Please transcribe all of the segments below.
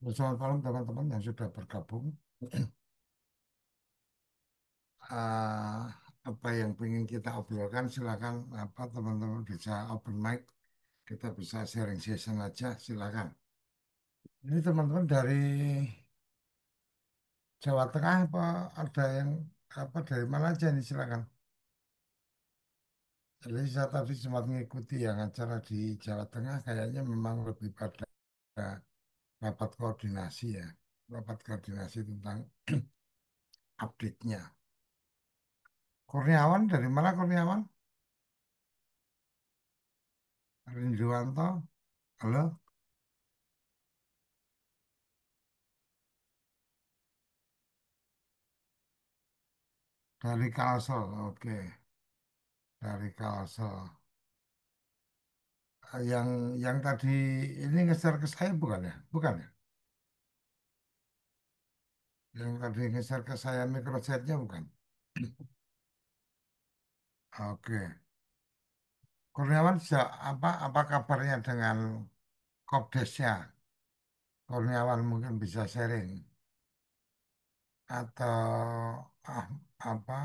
Selamat malam teman-teman yang sudah bergabung. Ah, apa yang ingin kita obrolkan silakan apa teman-teman bisa open mic, kita bisa sharing session aja silakan. Ini teman-teman dari Jawa Tengah apa ada yang apa dari mana aja nih silakan. Jadi saya tadi sempat mengikuti yang acara di Jawa Tengah kayaknya memang lebih pada rapat koordinasi ya, rapat koordinasi tentang update-nya. Kurniawan dari mana Kurniawan? Rinduanto, halo, dari Kalsel, oke, dari Kalsel. Yang tadi ini ngeser ke saya bukan ya? Bukan ya? Yang tadi ngeser ke saya microsetnya bukan? Oke. Kurniawan, apa kabarnya dengan Kopdesnya? Kurniawan mungkin bisa sharing atau ah, apa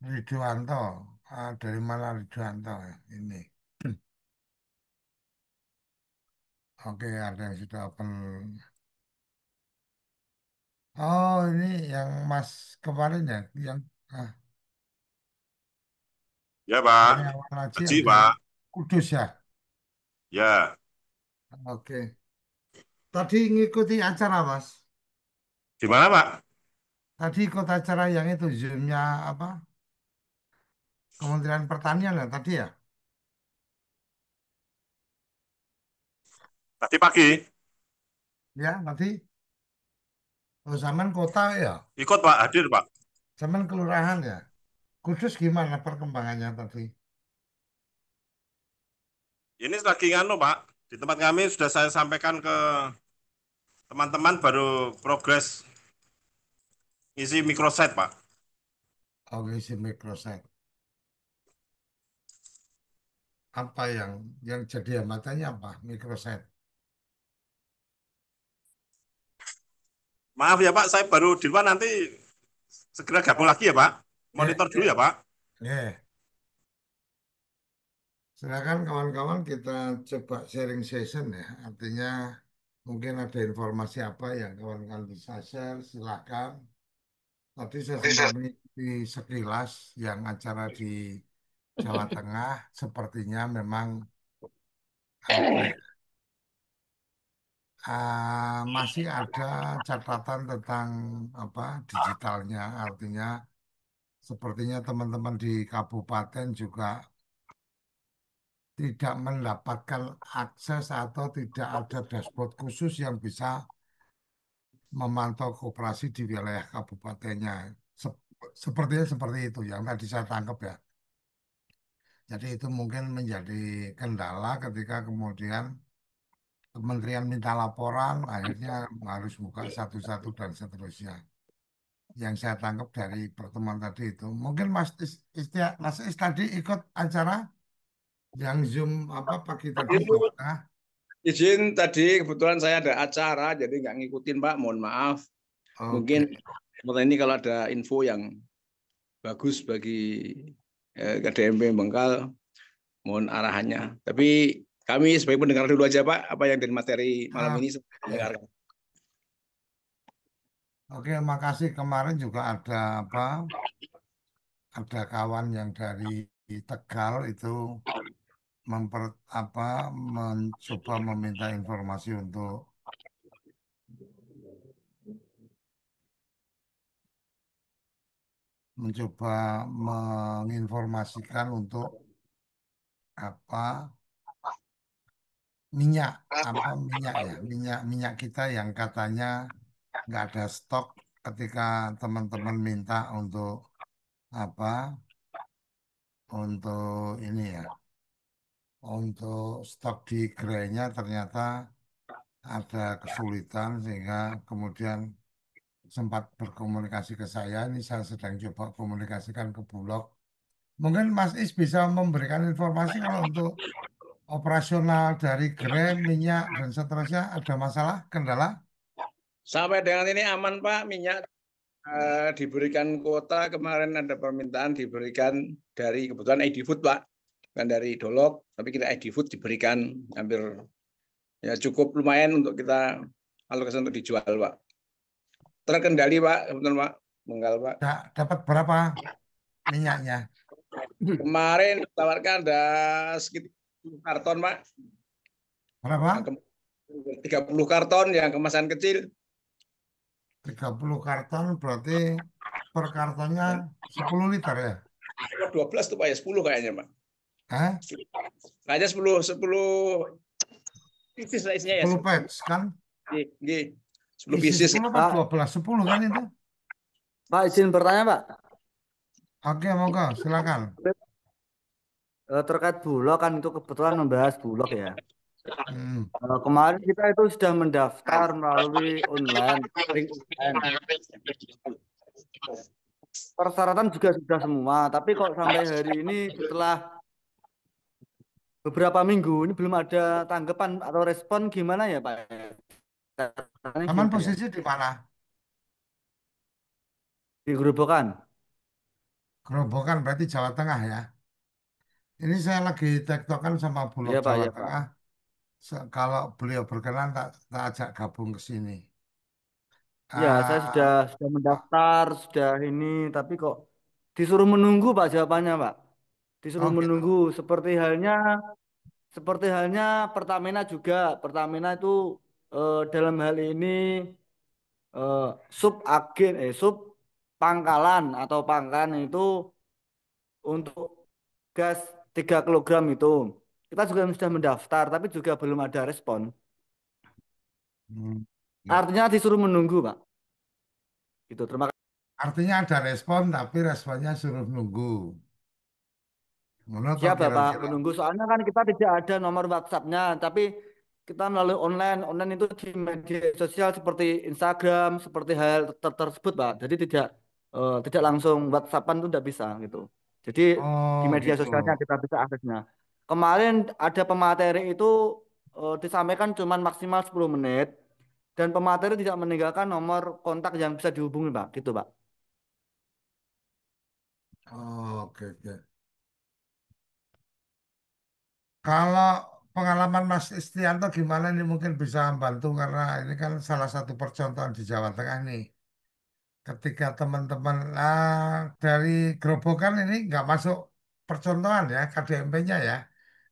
Ridwanto, dari mana Ridwanto ya? Ini? Oke, ada yang sudah open. Oh, ini yang Mas kemarin ya, yang ah, Ya, Pak. Kurniawan Haji Haji, yang dari Pak. Kudus ya. Ya. Oke. Tadi ngikuti acara Mas. Di mana, Pak? Tadi ikut acara yang itu Zoom-nya apa? Kementerian Pertanian ya tadi ya. Tadi pagi. Ya tadi. Oh, zaman kota ya. Ikut, Pak. Hadir, Pak. Zaman kelurahan ya. Kudus gimana perkembangannya tadi? Ini lagi nganu, Pak. Di tempat kami sudah saya sampaikan ke teman-teman baru progres isi microsite, Pak. Oke, si Microsoft. Apa yang jadi hambatannya apa? Microsoft. Maaf ya, Pak. Saya baru di luar nanti segera gabung Oh, lagi ya, Pak. ya, Monitor dulu ya, ya, Pak. ya. Silakan kawan-kawan kita coba sharing session ya. Artinya mungkin ada informasi apa yang kawan-kawan bisa share, silakan. Tadi saya sempat mengikuti sekilas yang acara di Jawa Tengah, sepertinya memang apa ya, masih ada catatan tentang apa digitalnya, artinya sepertinya teman-teman di kabupaten juga tidak mendapatkan akses atau tidak ada dashboard khusus yang bisa memantau koperasi di wilayah kabupatennya. Sepertinya seperti itu yang tadi saya tangkap ya. Jadi itu mungkin menjadi kendala ketika kemudian kementerian minta laporan, akhirnya harus buka satu-satu dan seterusnya. Yang saya tangkap dari pertemuan tadi itu, mungkin Mas Is tadi ikut acara yang Zoom apa pagi tadi Jawa Tengah. Izin tadi kebetulan saya ada acara jadi nggak ngikutin Pak, mohon maaf. Oke, Mungkin seperti ini kalau ada info yang bagus bagi KDMP Bengkal, mohon arahannya. Tapi kami sebagai pendengar dulu aja Pak, apa yang dari materi malam ini oke, dengarkan. oke, makasih kemarin juga ada kawan yang dari Tegal itu memper apa mencoba meminta informasi untuk mencoba menginformasikan untuk apa minyak minyak ya minyak kita yang katanya nggak ada stok ketika teman-teman minta apa untuk ini ya untuk stok di gerainya ternyata ada kesulitan sehingga kemudian sempat berkomunikasi ke saya ini saya sedang coba komunikasikan ke Bulog. Mungkin Mas Is bisa memberikan informasi kalau untuk operasional dari Grab, minyak, dan seterusnya ada masalah, kendala? Sampai dengan ini aman Pak, minyak diberikan kuota, kemarin ada permintaan diberikan dari kebetulan ID Food Pak, bukan dari Dolok, tapi kita ID Food diberikan hampir ya cukup lumayan untuk kita alokasi untuk dijual Pak. Terkendali Pak, kebetulan Pak, Bengkal Pak. Dapat berapa minyaknya? Kemarin ditawarkan ada sekitar 10 karton Pak. Berapa? 30 karton yang kemasan kecil. 30 karton berarti per kartonnya 10 liter ya? 12 tuh Pak ya, 10 kayaknya Pak. Eh? Kayaknya 10 pieces lah isinya ya. 10 patch kan? Nggih. 10 Isi pieces. 10 apa 12? 10 kan itu? Pak, izin bertanya, Pak. Oke, monggo, silakan. Terkait Bulog kan itu kebetulan membahas Bulog ya. Hmm. Kemarin kita itu sudah mendaftar melalui online, link online. Persyaratan juga sudah semua, tapi kok sampai hari ini setelah beberapa minggu ini belum ada tanggapan atau respon gimana ya, Pak? Caranya Aman gimana ya? posisi di mana? Di Gerobokan. Gerobokan berarti Jawa Tengah ya. Ini saya lagi tektokan sama Bulog Iya, Pak, Jawa iya, Pak. Tengah. Kalau beliau berkenan tak ajak gabung ke sini. Ya, saya sudah Ah, mendaftar, sudah ini, tapi kok disuruh menunggu Pak jawabannya, Pak. Disuruh oh gitu. menunggu seperti halnya Pertamina juga. Pertamina itu dalam hal ini eh, sub agen sub pangkalan atau pangkan itu untuk gas 3 kilogram itu. Kita juga sudah mendaftar tapi juga belum ada respon. Hmm, ya. Artinya disuruh menunggu, Pak. Gitu. Terima kasih. Artinya ada respon, tapi responnya suruh nunggu. Menurut Siap, Bapak, kira-kira. menunggu. Soalnya kan kita tidak ada nomor WhatsApp-nya, tapi kita melalui online. Online itu di media sosial seperti Instagram, seperti hal tersebut, Pak. Jadi tidak langsung WhatsAppan itu tidak bisa gitu. Jadi di Oh media gitu. sosialnya kita bisa aksesnya. Kemarin ada pemateri itu disampaikan cuma maksimal 10 menit dan pemateri tidak meninggalkan nomor kontak yang bisa dihubungi, Pak. Gitu, Pak. Oh, oke, oke. Kalau pengalaman Mas Istianto gimana nih mungkin bisa membantu karena ini kan salah satu percontohan di Jawa Tengah nih. Ketika teman-teman dari Gerobokan ini nggak masuk percontohan ya KDMP-nya ya.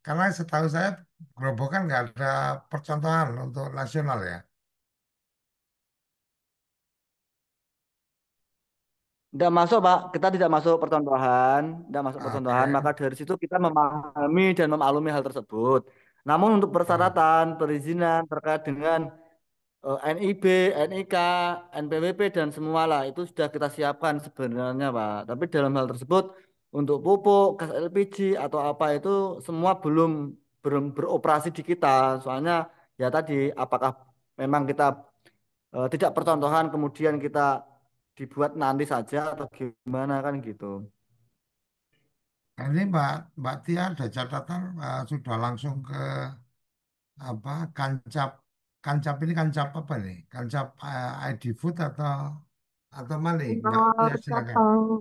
Karena setahu saya Gerobokan nggak ada percontohan untuk nasional ya. Tidak masuk, Pak. Kita tidak masuk percontohan, tidak masuk percontohan. Oke. Maka dari situ kita memahami dan memaklumi hal tersebut. Namun untuk Hmm. persyaratan, perizinan terkait dengan NIB, NIK, NPWP dan semua lah itu sudah kita siapkan sebenarnya, Pak. Tapi dalam hal tersebut untuk pupuk, gas LPG atau apa itu semua belum beroperasi di kita. Soalnya ya tadi apakah memang kita tidak percontohan kemudian kita dibuat nanti saja atau gimana kan gitu. Nah, ini Mbak Tia ada catatan sudah langsung ke apa Kancap Kancap ini Kancap apa nih? Kancap ID Food atau mana nih? Mbak Tia Kantor silakan. cabang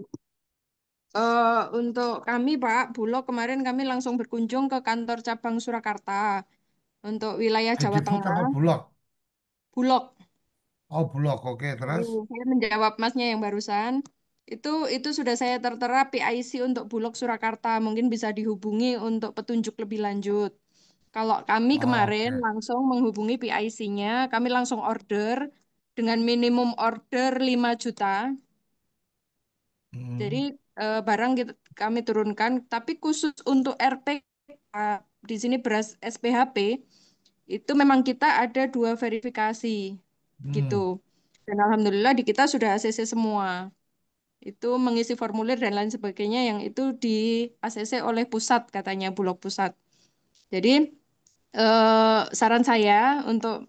untuk kami Pak Bulog kemarin kami langsung berkunjung ke kantor cabang Surakarta untuk wilayah ID Jawa Food Tengah. apa Bulog? Bulog. Oh Bulog, oke terus. Saya menjawab Masnya yang barusan. Itu sudah saya tertera PIC untuk Bulog Surakarta. Mungkin bisa dihubungi untuk petunjuk lebih lanjut. Kalau kami kemarin Oke. langsung menghubungi PIC-nya, kami langsung order dengan minimum order 5 juta. Jadi Hmm. barang kami turunkan, tapi khusus untuk RP di sini beras SPHP itu memang kita ada 2 verifikasi gitu. Hmm. Dan alhamdulillah di kita sudah ACC semua. Itu mengisi formulir dan lain sebagainya yang itu di ACC oleh pusat katanya Bulog pusat. Jadi saran saya untuk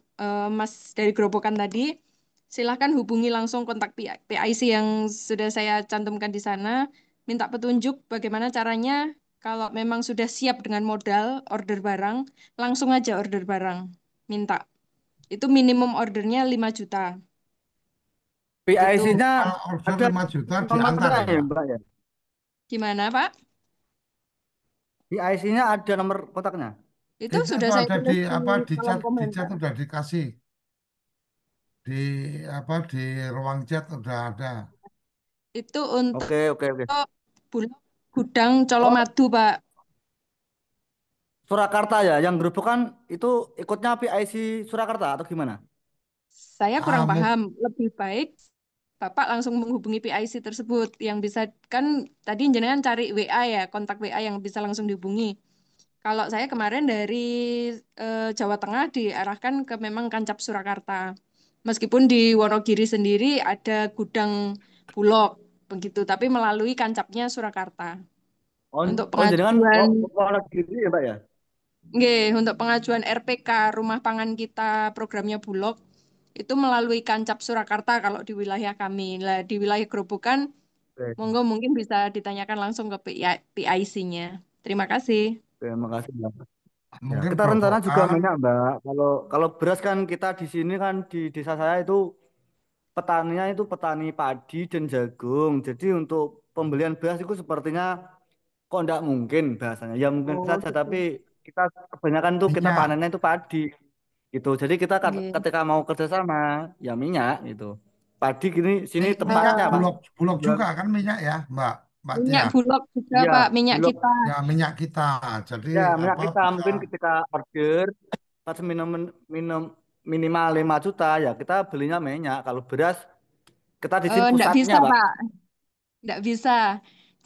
Mas dari Gerobokan tadi, silahkan hubungi langsung kontak PIC yang sudah saya cantumkan di sana, minta petunjuk bagaimana caranya Kalau memang sudah siap dengan modal order barang, langsung aja order barang. Minta. Itu minimum ordernya 5 juta. Begitu. Oh, PIC-nya kalau order ada 5 juta diantar nomornya ya, ya, Mbak? Mbak ya? Gimana, Pak? PIC-nya ada nomor kontaknya. Itu Itu sudah saya ada di tulis di apa kolom di chat komentar. udah dikasih di apa di ruang chat udah ada. Itu untuk Oke, oke, oke. Bulog Gudang Oh, Colomadu, Pak. Surakarta ya, yang gerobokan itu ikutnya PIC Surakarta atau gimana? Saya kurang Ah, mu- paham. Lebih baik Bapak langsung menghubungi PIC tersebut yang bisa kan tadi jenengan cari WA ya, kontak WA yang bisa langsung dihubungi. Kalau saya kemarin dari Jawa Tengah diarahkan ke memang Kancap Surakarta. Meskipun di Wonogiri sendiri ada gudang Bulog begitu, tapi melalui Kancapnya Surakarta. Oh, Untuk oh jenengan pengajuan Wonogiri ya, Mbak ya? nggih, untuk pengajuan RPK Rumah Pangan Kita programnya Bulog itu melalui Kancap Surakarta kalau di wilayah kami. Lah di wilayah Grobogan Oke, monggo mungkin bisa ditanyakan langsung ke PIC-nya. Terima kasih. oke, makasih Mbak. Ya, mungkin kita rencana juga gerobokan. banyak Mbak. Kalau kalau beras kan kita di sini kan di desa saya itu petaninya itu petani padi dan jagung. Jadi untuk pembelian beras itu sepertinya kok enggak mungkin bahasanya. Ya mungkin Oh saja, gitu. tapi kita kebanyakan tuh kita Minyak. panennya itu padi gitu. Jadi kita Nggih. ketika mau kerja sama ya minyak gitu. Padi gini sini Minyak tempatnya Pak. bulog bulog Jual juga kan minyak ya, Mbak Minyak Tia. bulog juga iya, Pak, minyak bulog. kita. Ya minyak kita. Jadi Ya, minyak apa kita bisa mungkin ketika order pas minum minum minimal 5 juta ya kita belinya minyak. Kalau beras kita di sini Nggak pusatnya, bisa Pak. Pak, nggak bisa.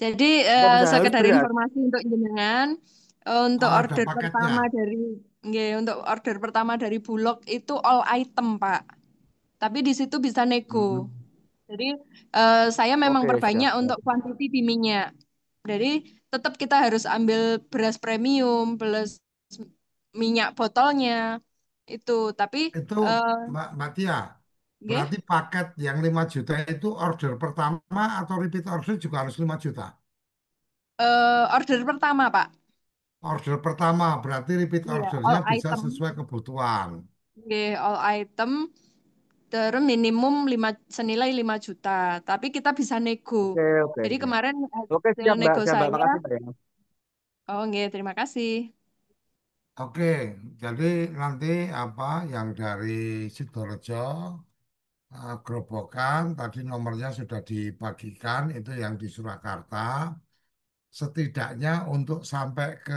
Jadi Kok bisa harus sekedar beras? informasi untuk jenengan, untuk oh, ada order paketnya. pertama dari nggih, untuk order pertama dari Bulog itu all item Pak. Tapi di situ bisa nego. Hmm. Jadi saya memang Oke, siap, perbanyak siap. untuk kuantiti di minyak. Jadi tetap kita harus ambil beras premium plus minyak botolnya itu. Tapi Itu eh, Mbak Tia, nggih, berarti paket yang 5 juta itu order pertama atau repeat order juga harus 5 juta. order pertama Pak. Order pertama berarti repeat Iya, all ordernya bisa item. sesuai kebutuhan. Nggih, all item terus minimum 5 senilai 5 juta. Tapi kita bisa nego. Oke, oke, Jadi oke. kemarin Oke, hasil nego siap, Mbak. saya, Makasih, Mbak ya. oh nggih, terima kasih. Oke, jadi nanti apa yang dari Sidoarjo, Grobogan, tadi nomornya sudah dibagikan, itu yang di Surakarta. Setidaknya untuk sampai ke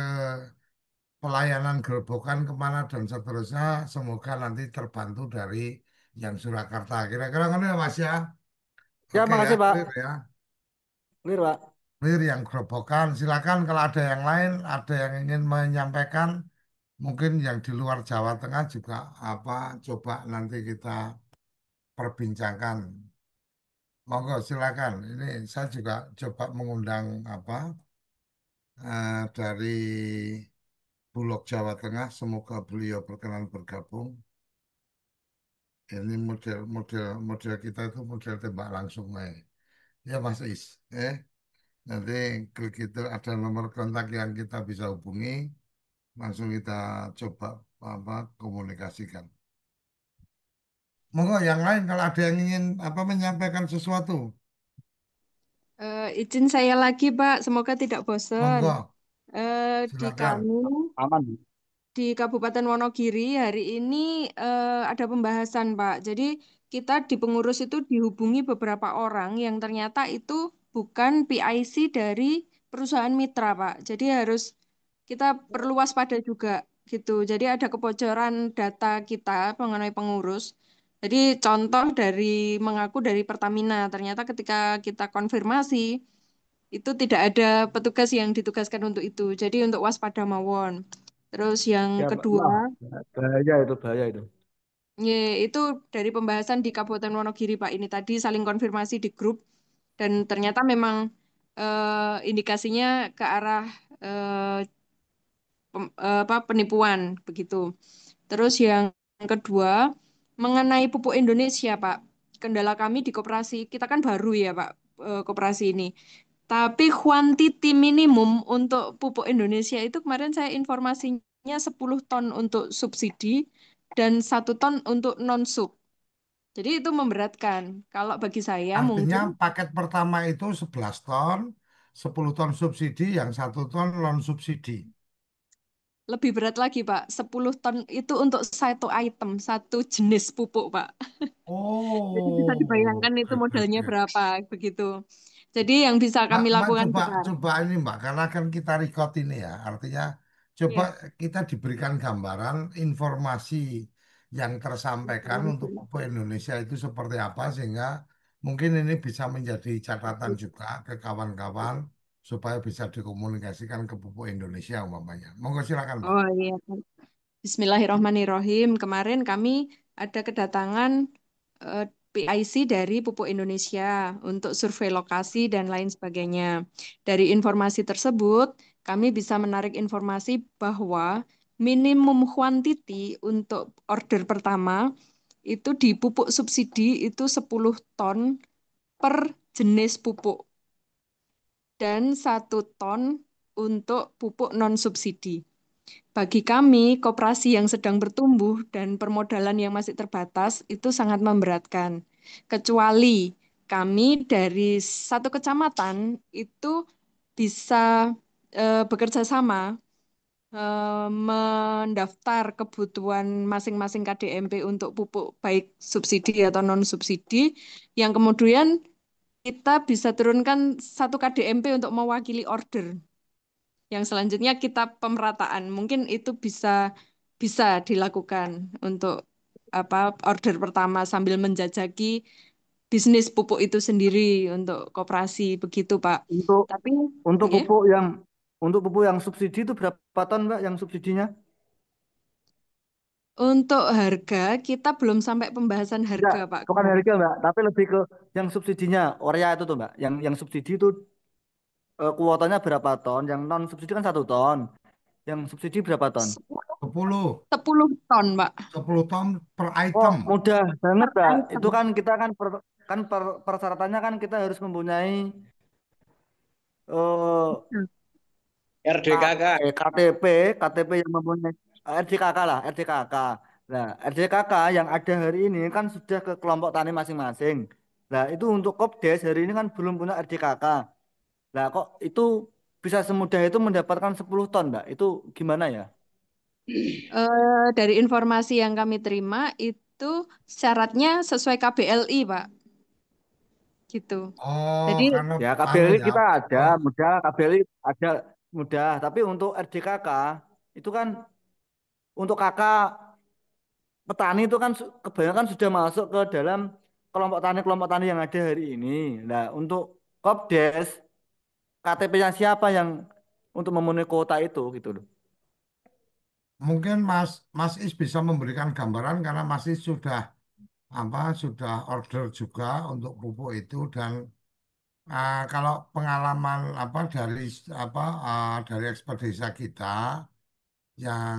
pelayanan gerobokan kemana dan seterusnya, semoga nanti terbantu dari yang Surakarta. Kira-kira kan ya Mas ya? Ya, Oke ya, makasih, clear Pak. ya. Clear, Pak. Clear yang gerobokan. Silakan kalau ada yang lain, ada yang ingin menyampaikan, mungkin yang di luar Jawa Tengah juga apa, coba nanti kita perbincangkan. Monggo silakan. Ini saya juga coba mengundang apa dari Bulog Jawa Tengah. Semoga beliau berkenan bergabung. Ini model kita itu model tembak langsung ya Mas Is. Nanti klik itu ada nomor kontak yang kita bisa hubungi, langsung kita coba apa komunikasikan. Monggo yang lain kalau ada yang ingin apa menyampaikan sesuatu, Izin saya lagi, Pak. Semoga tidak bosan. monggo Di silakan. kami Aman. di Kabupaten Wonogiri hari ini ada pembahasan, Pak. Jadi kita di pengurus itu dihubungi beberapa orang yang ternyata itu bukan PIC dari perusahaan mitra, Pak. Jadi harus kita perlu waspada juga gitu. Jadi ada kebocoran data kita mengenai pengurus. Jadi contoh dari mengaku dari Pertamina, ternyata ketika kita konfirmasi itu tidak ada petugas yang ditugaskan untuk itu. Jadi untuk waspada mawon. Terus yang Ya, Pak. kedua, Wah, bahaya itu, bahaya itu. itu dari pembahasan di Kabupaten Wonogiri Pak ini tadi saling konfirmasi di grup dan ternyata memang indikasinya ke arah eh, penipuan begitu. Terus yang kedua mengenai pupuk Indonesia Pak, kendala kami di koperasi kita kan baru ya Pak koperasi ini. Tapi quantity minimum untuk pupuk Indonesia itu kemarin saya informasinya 10 ton untuk subsidi dan 1 ton untuk non-sub. Jadi itu memberatkan. Kalau bagi saya Artinya mungkin paket pertama itu 11 ton, 10 ton subsidi, yang 1 ton non subsidi. lebih berat lagi, Pak. 10 ton itu untuk satu item, satu jenis pupuk, Pak. Jadi bisa Oh, dibayangkan itu oke, oke, modalnya oke. berapa begitu. Jadi yang bisa Mbak, kami Mbak lakukan coba sekarang. coba ini Mbak, karena kan kita record ini ya, artinya coba Ya. kita diberikan gambaran informasi yang tersampaikan untuk pupuk Indonesia itu seperti apa sehingga mungkin ini bisa menjadi catatan juga ke kawan-kawan supaya bisa dikomunikasikan ke pupuk Indonesia umpamanya. Monggo silakan Mbak. Oh iya. Bismillahirrahmanirrahim. Kemarin kami ada kedatangan PIC dari Pupuk Indonesia untuk survei lokasi dan lain sebagainya. Dari informasi tersebut, kami bisa menarik informasi bahwa minimum quantity untuk order pertama itu di pupuk subsidi itu 10 ton per jenis pupuk dan 1 ton untuk pupuk non subsidi. Bagi kami, koperasi yang sedang bertumbuh dan permodalan yang masih terbatas itu sangat memberatkan. Kecuali kami dari satu kecamatan itu bisa bekerja sama mendaftar kebutuhan masing-masing KDMP untuk pupuk baik subsidi atau non subsidi, yang kemudian kita bisa turunkan satu KDMP untuk mewakili order. Yang selanjutnya kita pemerataan. Mungkin itu bisa bisa dilakukan untuk apa order pertama sambil menjajaki bisnis pupuk itu sendiri untuk koperasi begitu, Pak. Untuk Tapi untuk nggih, pupuk yang untuk pupuk yang subsidi itu berapa ton Mbak yang subsidinya? untuk harga kita belum sampai pembahasan Enggak, harga, Pak, bukan kemarin. harga Mbak, tapi lebih ke yang subsidinya Orya itu tuh Mbak. Yang subsidi itu kuotanya berapa ton? Yang non subsidi kan 1 ton. Yang subsidi berapa ton? 10 10 10 ton, Pak, 10 ton per Oh, item. mudah banget, per Mbak. Itu item. kan kita kan persyaratannya kan kita harus mempunyai eh, RDKK. KTP yang mempunyai RDKK lah, RDKK. Nah, RDKK yang ada hari ini kan sudah ke kelompok tani masing-masing. Nah, itu untuk Kopdes hari ini kan belum punya RDKK. Nah, kok itu bisa semudah itu mendapatkan 10 ton, Mbak? Itu gimana ya? Dari informasi yang kami terima itu syaratnya sesuai KBLI, Pak, gitu. Oh, Jadi karena Ya, anu KBLI ya. kita ada, Oh, mudah, KBLI ada mudah, tapi untuk RDKK itu kan untuk kakak petani itu kan kebanyakan sudah masuk ke dalam kelompok tani yang ada hari ini. Nah, untuk Kopdes, KTP-nya siapa yang untuk memenuhi kuota itu gitu loh. mungkin Mas Is bisa memberikan gambaran karena Mas Is sudah sudah order juga untuk pupuk itu dan kalau pengalaman dari ekspedisi kita yang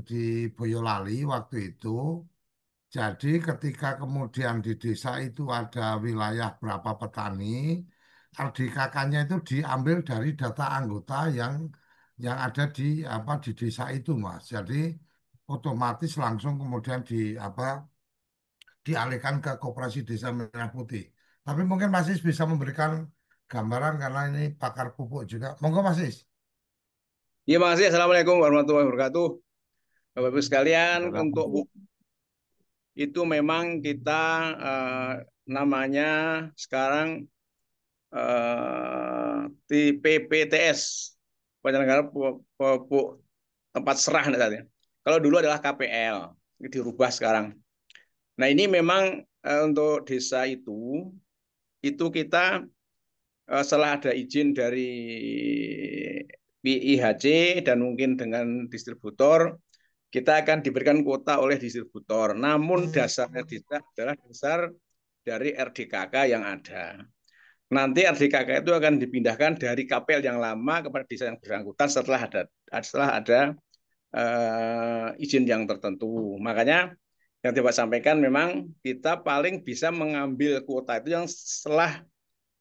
di Boyolali waktu itu. Jadi ketika kemudian di desa itu ada wilayah berapa petani, RDKK-nya itu diambil dari data anggota yang ada di desa itu, Mas. Jadi otomatis langsung kemudian dialihkan ke Koperasi Desa Merah Putih. Tapi mungkin Mas Is bisa memberikan gambaran karena ini pakar pupuk juga. Monggo Mas Is. Ya, makasih. Assalamualaikum warahmatullahi wabarakatuh. Bapak Ibu sekalian, untuk itu memang kita namanya sekarang di PPTS, penyelenggara pupuk tempat serah tadi. Kalau dulu adalah KPL, ini dirubah sekarang. Nah, ini memang untuk desa itu kita setelah ada izin dari PIHC dan mungkin dengan distributor, kita akan diberikan kuota oleh distributor. Namun dasarnya kita adalah dasar dari RDKK yang ada. Nanti RDKK itu akan dipindahkan dari KPL yang lama kepada desa yang bersangkutan setelah ada izin yang tertentu. Makanya yang Bapak sampaikan memang kita paling bisa mengambil kuota itu yang setelah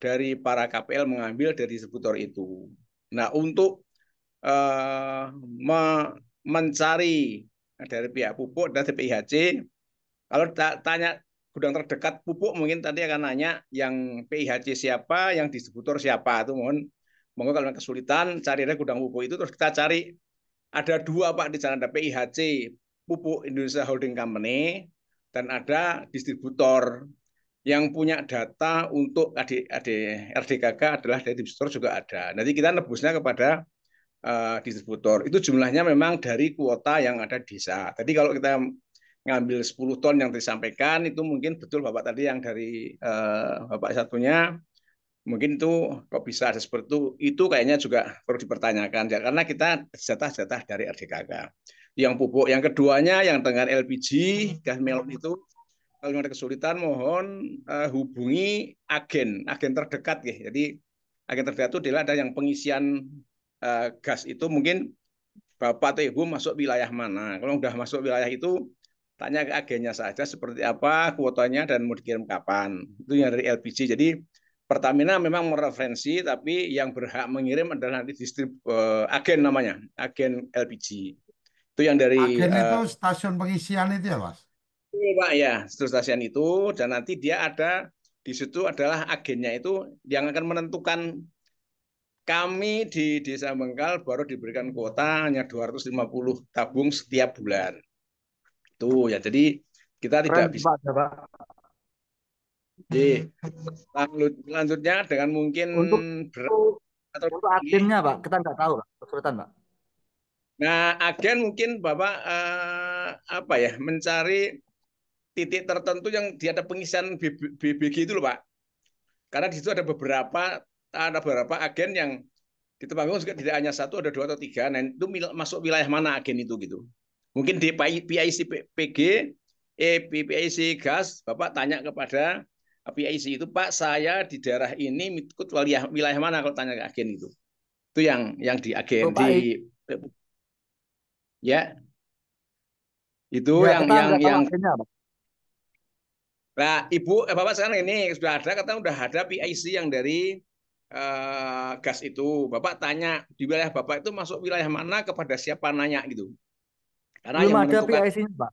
dari para KPL mengambil dari distributor itu. Nah, untuk mencari dari pihak pupuk dan dari PIHC, kalau tanya gudang terdekat pupuk mungkin tadi akan nanya yang PIHC siapa, yang distributor siapa. Itu mohon kalau kesulitan cari gudang pupuk itu, terus kita cari ada dua Pak di sana, ada PIHC Pupuk Indonesia Holding Company dan ada distributor yang punya data untuk RDKK adalah dari distributor juga ada. Nanti kita nebusnya kepada distributor. Itu jumlahnya memang dari kuota yang ada di desa. Tadi kalau kita ngambil 10 ton yang disampaikan itu mungkin betul Bapak tadi yang dari Bapak satunya mungkin itu kok bisa ada seperti itu kayaknya juga perlu dipertanyakan ya karena kita jatah-jatah dari RDKK. Yang pupuk yang keduanya yang dengan LPG gas melon itu kalau ada kesulitan mohon hubungi agen terdekat ya. Jadi agen terdekat itu adalah ada yang pengisian gas itu mungkin Bapak atau Ibu masuk wilayah mana. Kalau sudah masuk wilayah itu tanya ke agennya saja seperti apa kuotanya dan mau dikirim kapan. Itu yang dari LPG. Jadi Pertamina memang mereferensi tapi yang berhak mengirim adalah nanti agen namanya, agen LPG. Itu yang dari Agen itu stasiun pengisian itu ya, Mas? Pak ya, stasiun itu dan nanti dia ada di situ adalah agennya itu yang akan menentukan kami di Desa Bengkal baru diberikan kuota hanya 250 tabung setiap bulan. Itu ya, jadi kita tidak bisa. Pak. Jadi, lanjutnya dengan mungkin Untuk atau untuk agennya Pak, kita nggak tahu Pak, kesulitan Pak. Nah, agen mungkin Bapak apa ya mencari titik tertentu yang dia ada pengisian BBG itu loh Pak. Karena di situ ada beberapa agen yang di Temanggung juga tidak hanya satu, ada 2 atau 3. Nah, itu masuk wilayah mana agen itu gitu. Mungkin di PIC PG, PIC gas, Bapak tanya kepada PIC itu, Pak, saya di daerah ini ikut wilayah mana kalau tanya ke agen itu. Itu yang di agen di ya. Itu ya, kita nggak tahu yang agennya Pak. Nah, Ibu, Bapak sekarang ini sudah ada, kata sudah ada PIC yang dari gas itu. Bapak tanya di wilayah Bapak itu masuk wilayah mana kepada siapa nanya gitu. Karena Belum yang ada menentukan PIC-nya Pak.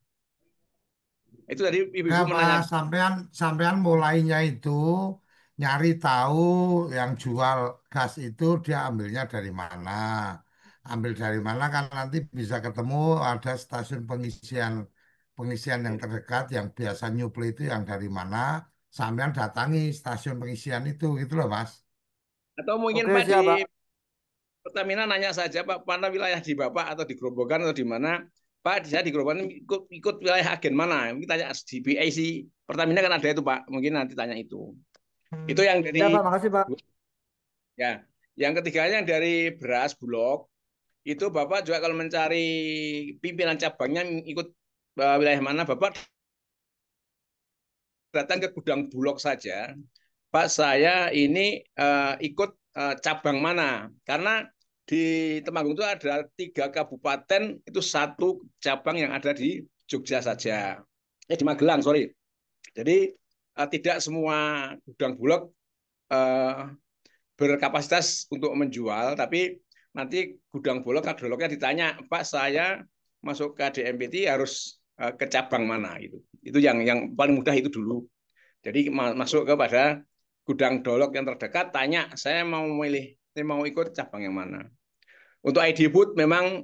itu dari Ya, ibu-ibu menanya. Mas, sampean mulainya itu nyari tahu yang jual gas itu dia ambilnya dari mana. Ambil dari mana kan nanti bisa ketemu ada stasiun pengisian pengisian yang terdekat yang biasa nyuplai itu yang dari mana. Sampean datangi stasiun pengisian itu gitu loh, Mas. Atau mungkin Oke, Pak di siap Pak. Pertamina nanya saja Pak, mana wilayah di Bapak atau di Grobogan atau di mana? Pak, saya di Grobogan ikut wilayah agen mana? Mungkin tanya di PIC Pertamina kan ada itu Pak. Mungkin nanti tanya itu. Itu yang Ya dari Pak, makasih Pak. ya. Yang ketiganya yang dari beras Bulog. Itu Bapak juga kalau mencari pimpinan cabangnya ikut wilayah mana, Bapak datang ke gudang Bulog saja. Pak, saya ini ikut cabang mana? Karena di Temanggung itu ada 3 kabupaten, itu 1 cabang yang ada di Jogja saja. Di Magelang, sorry. Jadi tidak semua gudang Bulog berkapasitas untuk menjual, tapi nanti gudang Bulog kadrolognya ditanya, Pak, saya masuk ke DMPT harus ke cabang mana gitu. Itu yang paling mudah itu dulu. Jadi masuk kepada gudang dolog yang terdekat, tanya, saya mau ikut cabang yang mana. Untuk ID Food memang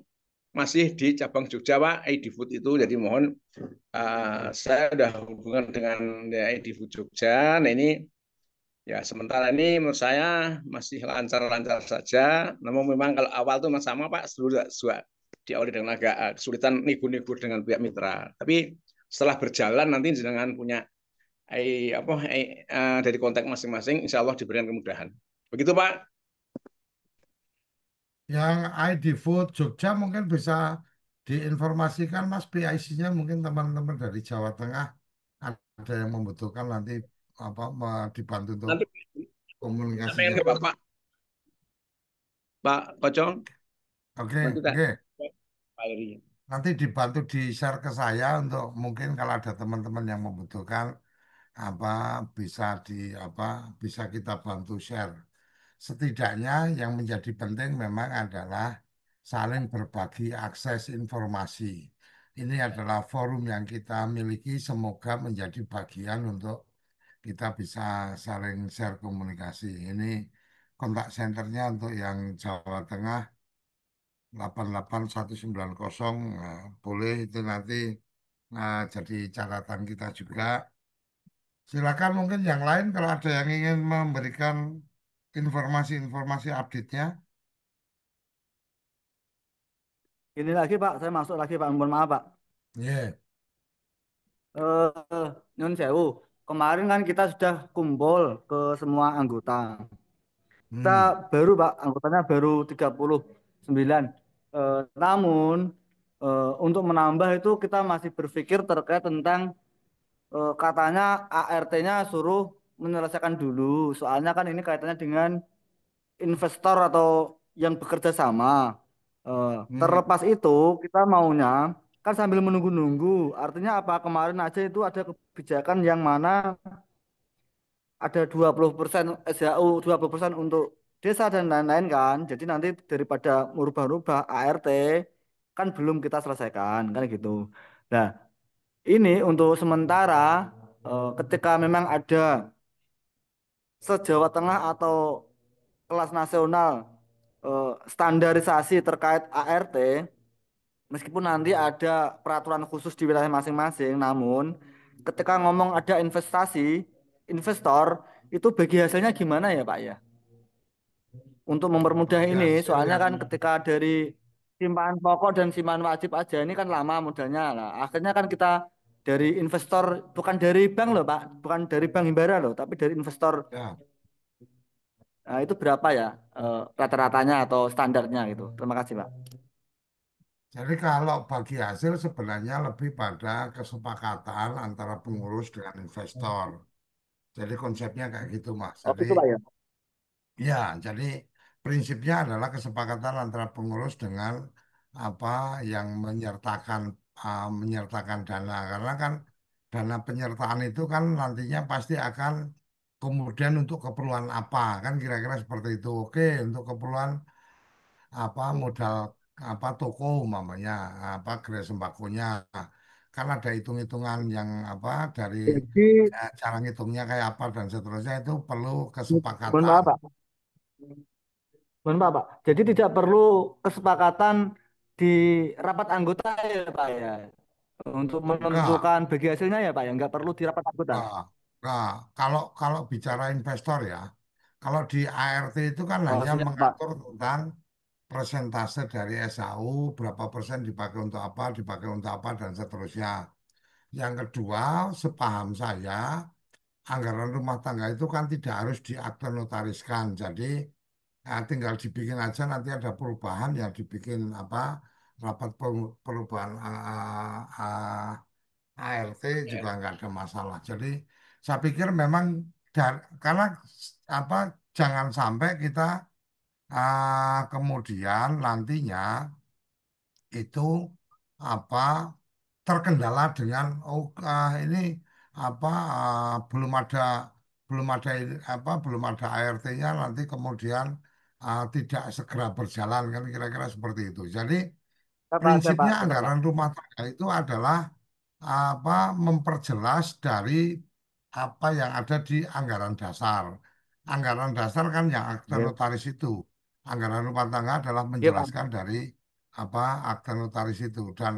masih di cabang Jogja, Pak, ID Food itu. Jadi mohon saya sudah hubungan dengan ID Food Jogja. Nah ini ya sementara ini menurut saya masih lancar-lancar saja. Namun memang kalau awal itu sama Pak, seluruh diawali dengan agak kesulitan nego-nego dengan pihak mitra. Tapi setelah berjalan nanti dengan punya dari kontak masing-masing, insya Allah diberikan kemudahan. Begitu Pak. Yang ID Food Jogja mungkin bisa diinformasikan Mas PIC-nya mungkin teman-teman dari Jawa Tengah ada yang membutuhkan nanti apa dibantu untuk Nanti sampaikan komunikasinya. ke Bapak, Pak Kocong. Oke, Nanti tak oke. Pak Eri. Nanti dibantu di-share ke saya untuk mungkin kalau ada teman-teman yang membutuhkan apa bisa di apa bisa kita bantu share. Setidaknya yang menjadi penting memang adalah saling berbagi akses informasi. Ini adalah forum yang kita miliki, semoga menjadi bagian untuk kita bisa saling share komunikasi. Ini kontak senternya untuk yang Jawa Tengah 88190, boleh itu nanti jadi catatan kita juga. Silakan mungkin yang lain kalau ada yang ingin memberikan informasi-informasi update-nya. Ini lagi Pak, saya masuk lagi Pak, mohon maaf Pak. Iya. Eh, Nyun Sewu, kemarin kan kita sudah kumpul ke semua anggota. Kita Hmm. baru Pak, anggotanya baru 39. Namun untuk menambah itu kita masih berpikir terkait tentang katanya ART-nya suruh menyelesaikan dulu. Soalnya kan ini kaitannya dengan investor atau yang bekerja sama. Hmm. Terlepas itu kita maunya kan sambil menunggu-nunggu. Artinya apa? Kemarin aja itu ada kebijakan yang mana ada 20% SHU, 20% untuk desa dan lain-lain kan. Jadi nanti daripada merubah-rubah ART kan belum kita selesaikan kan gitu. Nah, ini untuk sementara ketika memang ada se-Jawa Tengah atau kelas nasional standarisasi terkait ART, meskipun nanti ada peraturan khusus di wilayah masing-masing, namun ketika ngomong ada investasi, investor, itu bagi hasilnya gimana ya Pak ya? Untuk mempermudah Bagi ini, hasil soalnya yang kan ketika dari simpanan pokok dan simpanan wajib aja ini kan lama modalnya lah. Akhirnya kan kita dari investor, bukan dari bank loh Pak, bukan dari bank himbara loh, tapi dari investor. ya. Nah, itu berapa ya rata-ratanya atau standarnya gitu. Terima kasih Pak. Jadi kalau bagi hasil sebenarnya lebih pada kesepakatan antara pengurus dengan investor. Jadi konsepnya kayak gitu, Mas. Oh Jadi itu Pak ya. ya, jadi prinsipnya adalah kesepakatan antara pengurus dengan apa yang menyertakan dana. Karena kan dana penyertaan itu kan nantinya pasti akan kemudian untuk keperluan apa kan kira-kira seperti itu. Oke, untuk keperluan apa modal apa toko umpamanya apa gerai sembakonya kan ada hitung-hitungan yang apa dari Jadi, cara ngitungnya kayak apa dan seterusnya itu perlu mohon kesepakatan. maaf Pak. Mohon maaf Pak. Jadi tidak perlu kesepakatan di rapat anggota ya Pak ya. Untuk Enggak, menentukan bagi hasilnya ya Pak ya. Nggak perlu di rapat anggota. enggak, enggak. Kalau kalau bicara investor ya, kalau di ART itu kan Oh hanya siap Pak. mengatur tentang persentase dari SAU, berapa persen dipakai untuk apa, dipakai untuk apa, dan seterusnya. Yang kedua, sepaham saya, anggaran rumah tangga itu kan tidak harus diakte notariskan. Jadi tinggal dibikin aja nanti ada perubahan ya dibikin apa rapat perubahan ART juga nggak ada masalah. Jadi saya pikir memang karena apa jangan sampai kita kemudian nantinya itu apa terkendala dengan ini apa belum ada ART-nya nanti kemudian tidak segera berjalan kan kira-kira seperti itu. Jadi Siap Pak. prinsipnya Siap Pak. anggaran rumah tangga itu adalah apa memperjelas dari apa yang ada di anggaran dasar. Anggaran dasar kan yang akte Iya notaris itu. Anggaran rumah tangga adalah iya, Pak. menjelaskan dari apa akte notaris itu dan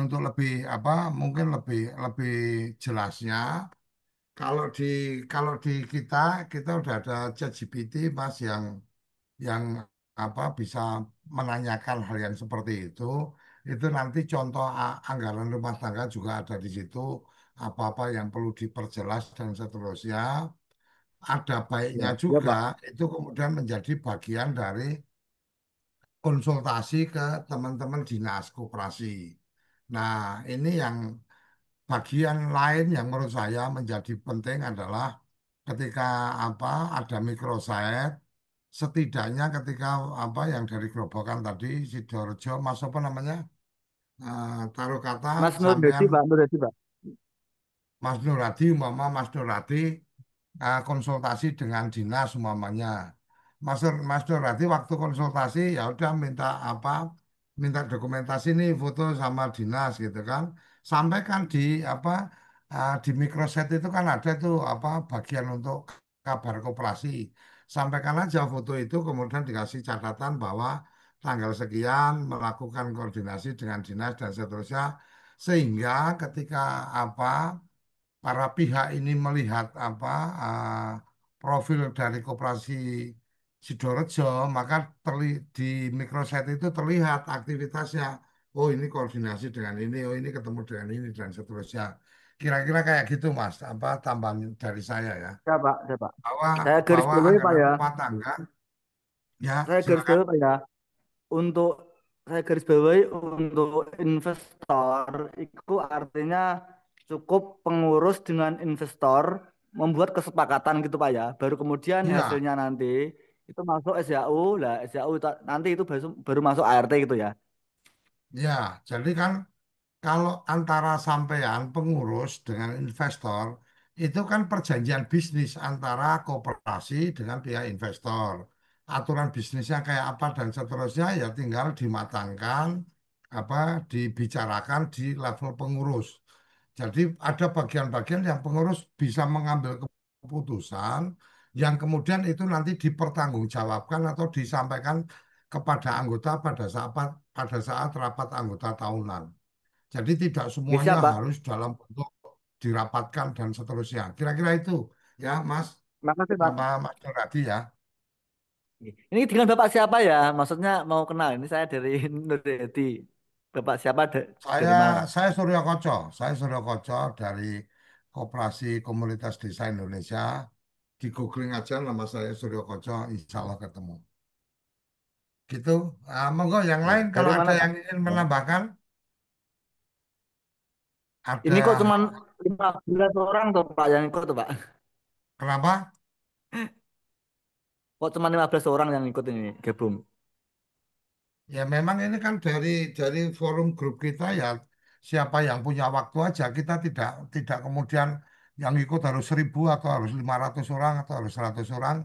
untuk lebih apa mungkin lebih lebih jelasnya kalau di kalau di kita udah ada ChatGPT Mas yang apa bisa menanyakan hal yang seperti itu nanti contoh anggaran rumah tangga juga ada di situ apa-apa yang perlu diperjelas dan seterusnya ada baiknya Iya, iya juga Pak. itu kemudian menjadi bagian dari konsultasi ke teman-teman dinas koperasi. Nah, ini yang bagian lain yang menurut saya menjadi penting adalah ketika apa ada microsite setidaknya ketika apa yang dari Grobogan tadi Sidoarjo Mas apa namanya taruh kata Mas Nur Hedi sampean Pak. Nur Hedi Pak. Mas Nuradi, Mas Nuradi konsultasi dengan dinas umpamanya. Mas Nuradi waktu konsultasi ya udah minta apa, minta dokumentasi nih foto sama dinas gitu kan. Sampaikan di apa di microset itu kan ada tuh apa bagian untuk kabar koperasi. Sampaikan aja foto itu kemudian dikasih catatan bahwa tanggal sekian melakukan koordinasi dengan dinas dan seterusnya sehingga ketika apa para pihak ini melihat apa profil dari koperasi Sidorejo, maka di microsite itu terlihat aktivitasnya. Oh ini koordinasi dengan ini, oh ini ketemu dengan ini dan seterusnya. Kira-kira kayak gitu Mas, apa tambahan dari saya ya. Ya Pak, ya Pak. Bahwa Saya garis bahwa bawahi Pak anggaran ya. rumah tangga, ya Saya garis silakan. bawahi Pak ya. Untuk saya garis bawahi untuk investor itu artinya cukup pengurus dengan investor membuat kesepakatan gitu Pak ya. Baru kemudian Iya, hasilnya nanti itu masuk SYU, lah SYU nanti itu baru masuk ART gitu ya. ya. Jadi kan kalau antara sampean pengurus dengan investor itu kan perjanjian bisnis antara koperasi dengan pihak investor. Aturan bisnisnya kayak apa dan seterusnya ya tinggal dimatangkan, apa dibicarakan di level pengurus. Jadi ada bagian-bagian yang pengurus bisa mengambil keputusan yang kemudian itu nanti dipertanggungjawabkan atau disampaikan kepada anggota pada saat rapat anggota tahunan. Jadi tidak Bisa semuanya Pak. harus dalam bentuk dirapatkan dan seterusnya. Kira-kira itu ya Mas, Makasih Pak. sama Mas Doradi ya. Ini dengan Bapak siapa ya? Maksudnya mau kenal. Ini saya dari Nurhedi. Bapak siapa Saya dari mana Pak? saya Suryo Koco, saya Suryo Koco dari Koperasi Komunitas Desa Indonesia. Di googling aja nama saya Suryo Koco, insya Allah ketemu. Gitu. Monggo yang lain Dari kalau ada mana Pak? yang ingin menambahkan, Ini ada kok cuma 15 orang tuh Pak yang ikut tuh Pak. kenapa? Kok cuma 15 orang yang ikut ini gabung? Ya memang ini kan dari forum grup kita ya siapa yang punya waktu aja kita tidak tidak kemudian yang ikut harus 1.000 atau harus 500 orang atau harus 100 orang.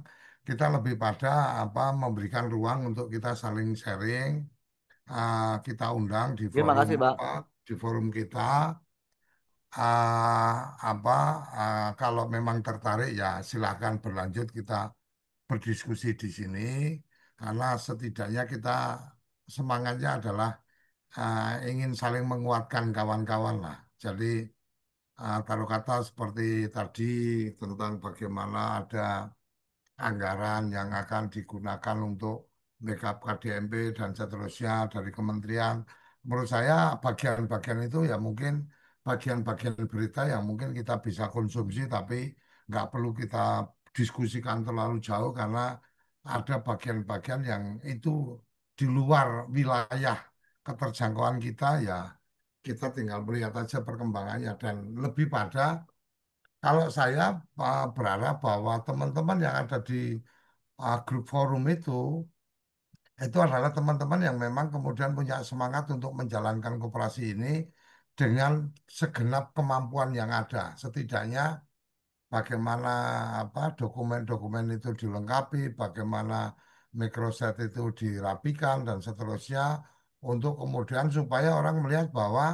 Kita lebih pada apa memberikan ruang untuk kita saling sharing. Kita undang di Ya forum makasih Pak. apa di forum kita apa kalau memang tertarik ya silakan berlanjut kita berdiskusi di sini karena setidaknya kita semangatnya adalah ingin saling menguatkan kawan-kawan lah. Jadi taruh kata seperti tadi tentang bagaimana ada anggaran yang akan digunakan untuk backup KDMP dan seterusnya dari kementerian. Menurut saya bagian-bagian itu ya mungkin bagian-bagian berita yang mungkin kita bisa konsumsi tapi nggak perlu kita diskusikan terlalu jauh karena ada bagian-bagian yang itu di luar wilayah keterjangkauan kita ya kita tinggal melihat aja perkembangannya dan lebih pada kalau saya berharap bahwa teman-teman yang ada di grup forum itu adalah teman-teman yang memang kemudian punya semangat untuk menjalankan koperasi ini dengan segenap kemampuan yang ada. Setidaknya bagaimana apa dokumen-dokumen itu dilengkapi, bagaimana microsite itu dirapikan dan seterusnya untuk kemudian supaya orang melihat bahwa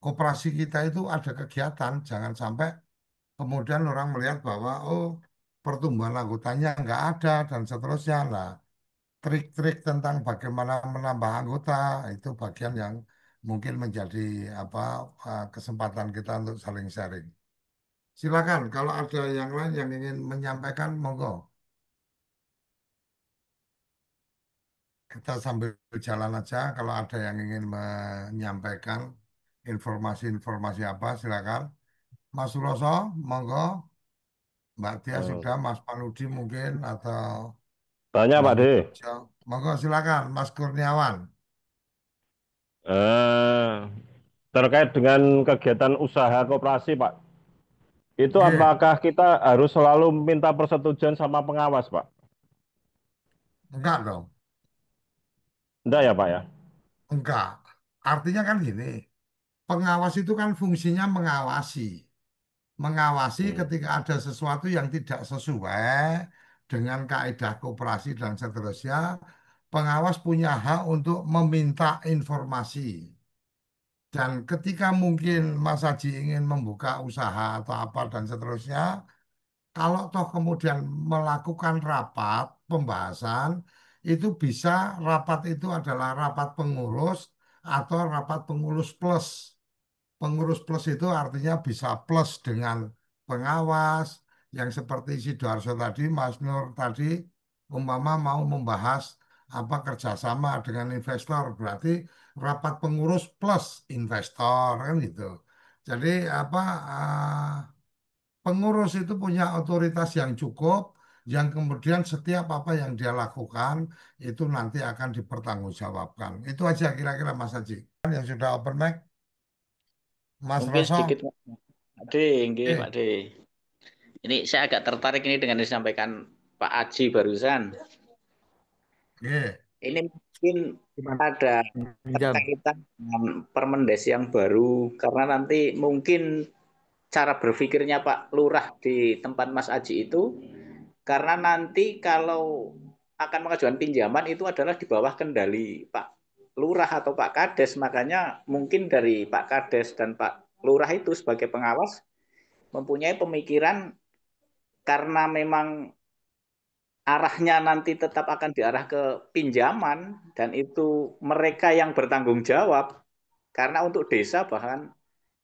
koperasi kita itu ada kegiatan, jangan sampai kemudian orang melihat bahwa oh pertumbuhan anggotanya nggak ada dan seterusnya. Nah, trik-trik tentang bagaimana menambah anggota itu bagian yang mungkin menjadi apa kesempatan kita untuk saling sharing. Silakan kalau ada yang lain yang ingin menyampaikan, monggo. Kita sambil jalan aja kalau ada yang ingin menyampaikan informasi-informasi apa, silakan. Mas Suroso, monggo. Mbak Tia Hmm. sudah, Mas Panudi mungkin atau Tanya Mbak Pak D. Widodo. Monggo silakan, Mas Kurniawan. Eh, terkait dengan kegiatan usaha koperasi Pak, itu Nggih, apakah kita harus selalu minta persetujuan sama pengawas Pak? enggak dong, Enggak ya Pak ya? enggak. Artinya kan gini, pengawas itu kan fungsinya mengawasi. mengawasi Hmm. ketika ada sesuatu yang tidak sesuai dengan kaidah koperasi dan seterusnya, pengawas punya hak untuk meminta informasi. Dan ketika mungkin Mas Haji ingin membuka usaha atau apa dan seterusnya, kalau toh kemudian melakukan rapat pembahasan, itu bisa rapat itu adalah rapat pengurus atau rapat pengurus plus. Pengurus plus itu artinya bisa plus dengan pengawas yang seperti Sidoarso tadi, Mas Nur tadi, umpama mau membahas apa kerjasama dengan investor, berarti rapat pengurus plus investor kan gitu. Jadi apa pengurus itu punya otoritas yang cukup, yang kemudian setiap apa yang dia lakukan itu nanti akan dipertanggungjawabkan. Itu aja kira-kira Mas Haji. Yang sudah open mic, Mas Mungkin sedikit Roso. Pak D, nggih, Pak Eh, D. Ini saya agak tertarik ini dengan yang disampaikan Pak Aji barusan. iya. Ini mungkin Gimana? ada Pinjam. keterkaitan dengan Permendes yang baru karena nanti mungkin cara berpikirnya Pak Lurah di tempat Mas Aji itu karena nanti kalau akan mengajukan pinjaman itu adalah di bawah kendali Pak Lurah atau Pak Kades, makanya mungkin dari Pak Kades dan Pak Lurah itu sebagai pengawas mempunyai pemikiran karena memang arahnya nanti tetap akan diarah ke pinjaman dan itu mereka yang bertanggung jawab karena untuk desa bahkan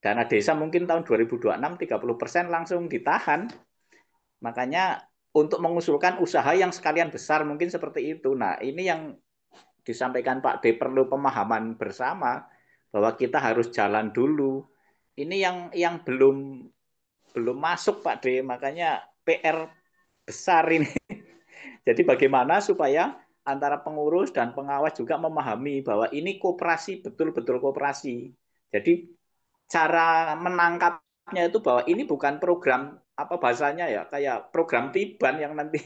dana desa mungkin tahun 2026 30% langsung ditahan. Makanya untuk mengusulkan usaha yang sekalian besar mungkin seperti itu. Nah, ini yang disampaikan Pak D perlu pemahaman bersama bahwa kita harus jalan dulu. Ini yang belum belum masuk Pak D, makanya PR besar ini. Jadi bagaimana supaya antara pengurus dan pengawas juga memahami bahwa ini koperasi betul-betul koperasi. Jadi cara menangkapnya itu bahwa ini bukan program apa bahasanya ya kayak program Tiban yang nanti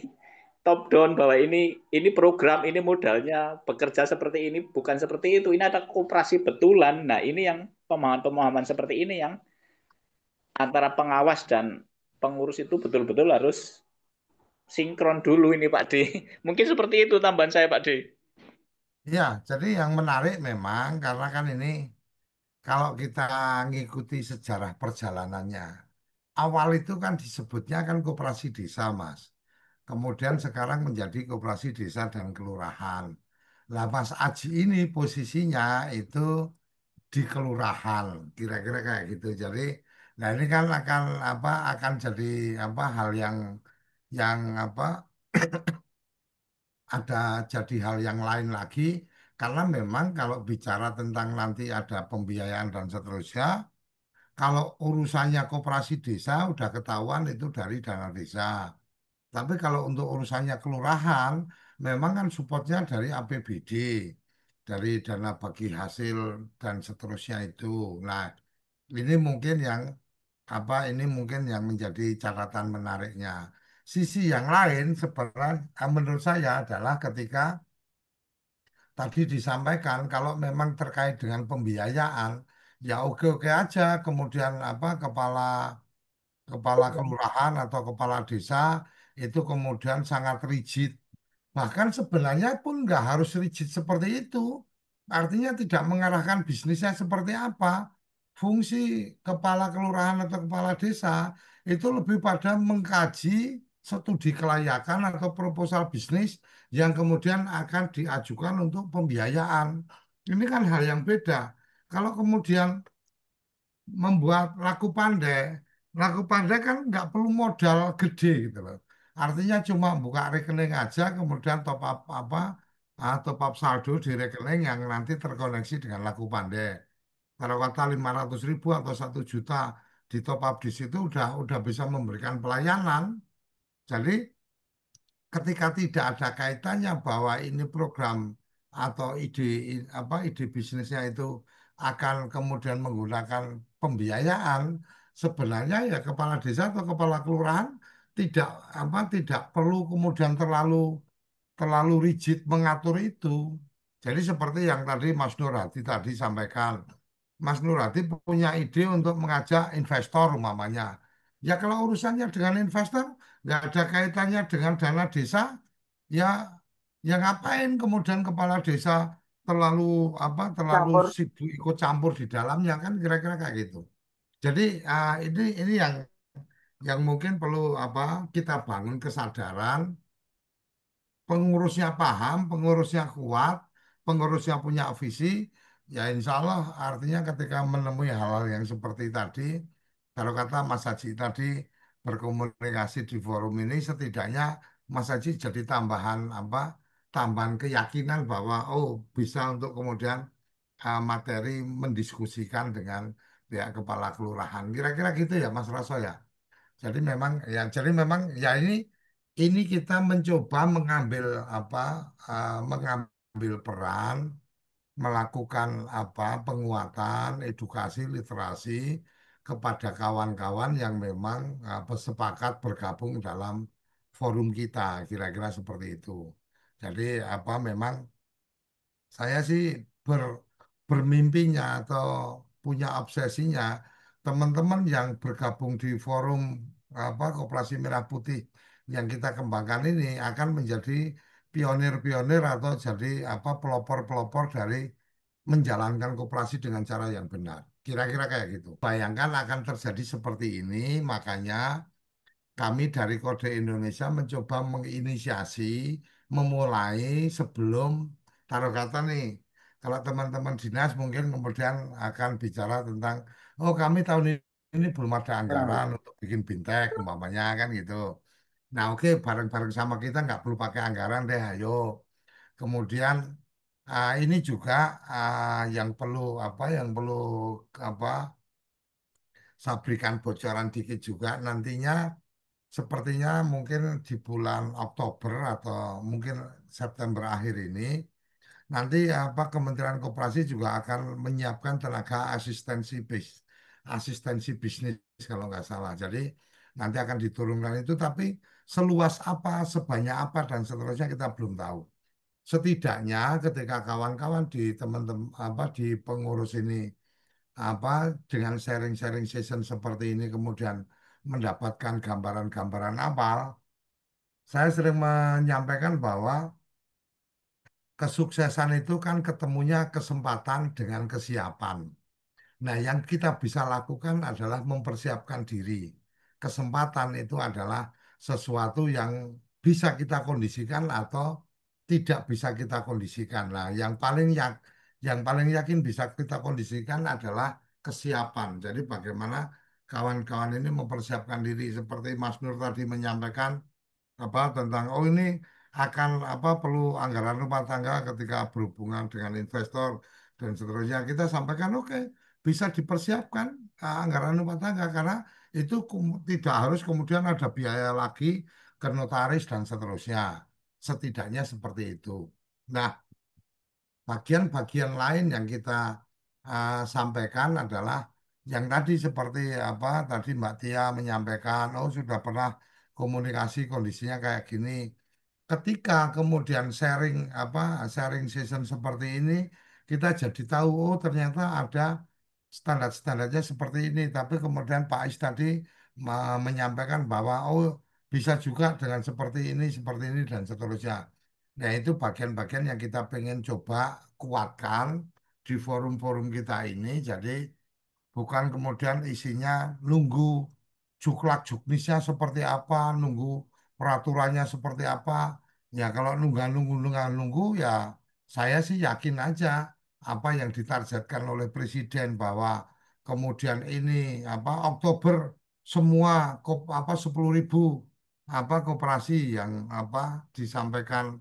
top down bahwa ini program ini modalnya bekerja seperti ini bukan seperti itu. Ini ada koperasi betulan. Nah, ini yang pemahaman-pemahaman seperti ini yang antara pengawas dan pengurus itu betul-betul harus sinkron dulu ini Pak D. Mungkin seperti itu tambahan saya Pak D. Iya, jadi yang menarik memang karena kan ini kalau kita ngikuti sejarah perjalanannya, awal itu kan disebutnya kan koperasi desa, Mas. Kemudian sekarang menjadi koperasi desa dan kelurahan. Lah Mas Aji ini posisinya itu di kelurahan, kira-kira kayak gitu. Jadi, nah ini kan akan apa akan jadi apa hal yang apa ada jadi hal yang lain lagi karena memang kalau bicara tentang nanti ada pembiayaan dan seterusnya, kalau urusannya koperasi desa udah ketahuan itu dari dana desa. Tapi kalau untuk urusannya kelurahan, memang kan supportnya dari APBD, dari dana bagi hasil dan seterusnya itu. Nah, ini mungkin yang apa ini mungkin yang menjadi catatan menariknya. Sisi yang lain sebenarnya menurut saya adalah ketika tadi disampaikan kalau memang terkait dengan pembiayaan, ya oke-oke aja. Kemudian apa kepala kepala kelurahan atau kepala desa itu kemudian sangat rigid. Bahkan sebenarnya pun nggak harus rigid seperti itu. Artinya tidak mengarahkan bisnisnya seperti apa. Fungsi kepala kelurahan atau kepala desa itu lebih pada mengkaji studi kelayakan atau proposal bisnis yang kemudian akan diajukan untuk pembiayaan. Ini kan hal yang beda. Kalau kemudian membuat laku pandai kan nggak perlu modal gede gitu loh. Artinya cuma buka rekening aja, kemudian top up apa, top up saldo di rekening yang nanti terkoneksi dengan laku pandai. Kalau kata 500.000 atau 1 juta di top up di situ udah bisa memberikan pelayanan. Jadi ketika tidak ada kaitannya bahwa ini program atau ide bisnisnya itu akan kemudian menggunakan pembiayaan, sebenarnya ya kepala desa atau kepala kelurahan tidak perlu kemudian terlalu terlalu rigid mengatur itu. Jadi seperti yang tadi Mas Nurhadi tadi sampaikan, Mas Nurhadi punya ide untuk mengajak investor umpamanya. Ya kalau urusannya dengan investor nggak ada kaitannya dengan dana desa, ya ya ngapain kemudian kepala desa terlalu terlalu Campur. sibuk ikut campur di dalamnya kan kira-kira kayak gitu. Jadi ini yang mungkin perlu kita bangun kesadaran, pengurusnya paham, pengurusnya kuat, pengurusnya punya visi, ya insya Allah artinya ketika menemui hal-hal yang seperti tadi, kalau kata Mas Haji tadi berkomunikasi di forum ini, setidaknya Mas Haji jadi tambahan keyakinan bahwa oh bisa untuk kemudian materi mendiskusikan dengan pihak kepala kelurahan. Kira-kira gitu ya Mas Raso ya. Jadi memang ya ini kita mencoba mengambil peran, melakukan penguatan edukasi literasi kepada kawan-kawan yang memang sepakat bergabung dalam forum kita, kira-kira seperti itu. Jadi memang saya sih ber, bermimpinya atau punya obsesinya teman-teman yang bergabung di forum Koperasi Merah Putih yang kita kembangkan ini akan menjadi pionir-pionir atau jadi pelopor-pelopor dari menjalankan koperasi dengan cara yang benar. Kira-kira kayak gitu. Bayangkan akan terjadi seperti ini, makanya kami dari Kode Indonesia mencoba menginisiasi, memulai sebelum taruh kata nih, kalau teman-teman dinas mungkin kemudian akan bicara tentang, oh kami tahun ini belum ada Nah, anggaran untuk bikin bintek, umpamanya kan gitu. Nah oke, bareng-bareng sama kita nggak perlu pakai anggaran deh, ayo. Kemudian ini juga yang perlu apa, saya berikan bocoran dikit juga nantinya. Sepertinya mungkin di bulan Oktober atau mungkin September akhir ini, nanti Kementerian Koperasi juga akan menyiapkan tenaga asistensi bisnis kalau nggak salah. Jadi nanti akan diturunkan itu, tapi seluas apa, sebanyak apa dan seterusnya kita belum tahu. Setidaknya ketika kawan-kawan di teman-teman di pengurus ini dengan sharing-sharing session seperti ini kemudian mendapatkan gambaran-gambaran awal, saya sering menyampaikan bahwa kesuksesan itu kan ketemunya kesempatan dengan kesiapan. Nah, yang kita bisa lakukan adalah mempersiapkan diri. Kesempatan itu adalah sesuatu yang bisa kita kondisikan atau tidak bisa kita kondisikan. Nah, yang paling yakin bisa kita kondisikan adalah kesiapan. Jadi bagaimana kawan-kawan ini mempersiapkan diri seperti Mas Nur tadi menyampaikan tentang oh ini akan perlu anggaran rumah tangga ketika berhubungan dengan investor dan seterusnya kita sampaikan oke bisa dipersiapkan anggaran rumah tangga karena itu tidak harus kemudian ada biaya lagi ke notaris dan seterusnya setidaknya seperti itu. Nah, bagian-bagian lain yang kita sampaikan adalah yang tadi seperti tadi Mbak Tia menyampaikan, oh sudah pernah komunikasi kondisinya kayak gini. Ketika kemudian sharing session seperti ini, kita jadi tahu oh ternyata ada standar-standarnya seperti ini. Tapi kemudian Pak Ais tadi menyampaikan bahwa oh bisa juga dengan seperti ini dan seterusnya. Nah, itu bagian-bagian yang kita pengen coba kuatkan di forum-forum kita ini. Jadi bukan kemudian isinya nunggu juklak juknisnya seperti apa, nunggu peraturannya seperti apa. Ya kalau nunggu ya saya sih yakin aja apa yang ditargetkan oleh Presiden bahwa kemudian ini Oktober semua 10.000 koperasi yang disampaikan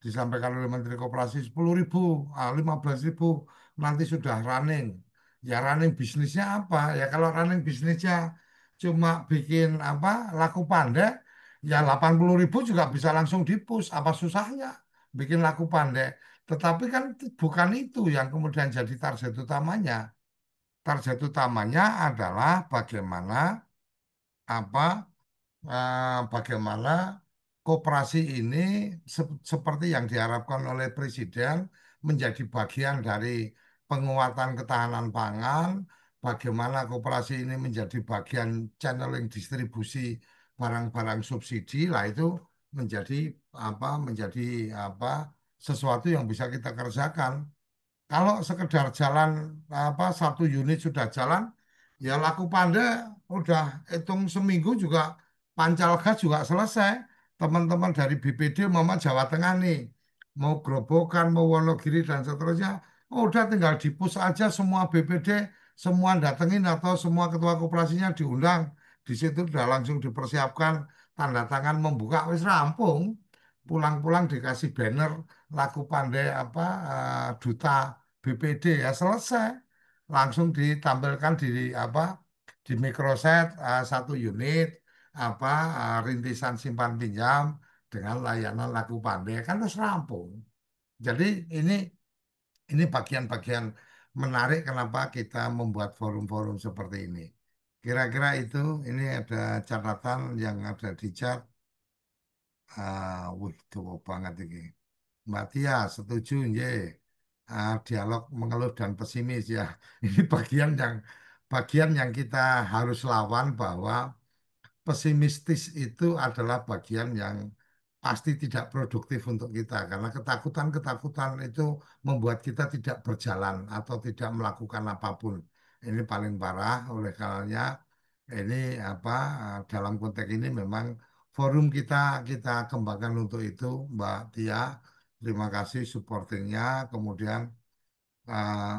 disampaikan oleh Menteri Koperasi 10.000, 15.000 nanti sudah running. Ya running bisnisnya apa? Ya kalau running bisnisnya cuma bikin laku pandai, ya 80.000 juga bisa langsung dipus. Apa susahnya bikin laku pandai? Tetapi kan bukan itu yang kemudian jadi target utamanya. Target utamanya adalah apa bagaimana koperasi ini seperti yang diharapkan oleh Presiden menjadi bagian dari penguatan ketahanan pangan, bagaimana koperasi ini menjadi bagian channeling distribusi barang-barang subsidi, lah itu menjadi menjadi sesuatu yang bisa kita kerjakan. Kalau sekedar jalan satu unit sudah jalan, ya laku pandai udah hitung seminggu juga pancal gas juga selesai. Teman-teman dari BPD Mama Jawa Tengah nih mau Grobogan, mau Wonogiri dan seterusnya, udah tinggal di push aja semua BPD, semua datengin atau semua ketua koperasinya diundang. Di situ udah langsung dipersiapkan tanda tangan membuka wis rampung. Pulang-pulang dikasih banner laku pandai duta BPD ya selesai. Langsung ditampilkan di microset satu unit apa rintisan simpan pinjam dengan layanan laku pandai kan terus rampung. Jadi ini ini bagian-bagian menarik kenapa kita membuat forum-forum seperti ini. Kira-kira itu ini ada catatan yang ada di chat. Wih, tua banget ini. Mbak Tia, setuju, ye. Dialog mengeluh dan pesimis ya. Ini bagian yang kita harus lawan bahwa pesimistis itu adalah bagian yang pasti tidak produktif untuk kita karena ketakutan-ketakutan itu membuat kita tidak berjalan atau tidak melakukan apapun. Ini paling parah oleh karenanya ini dalam konteks ini memang forum kita kembangkan untuk itu Mbak Tia. Terima kasih supportingnya. Kemudian eh,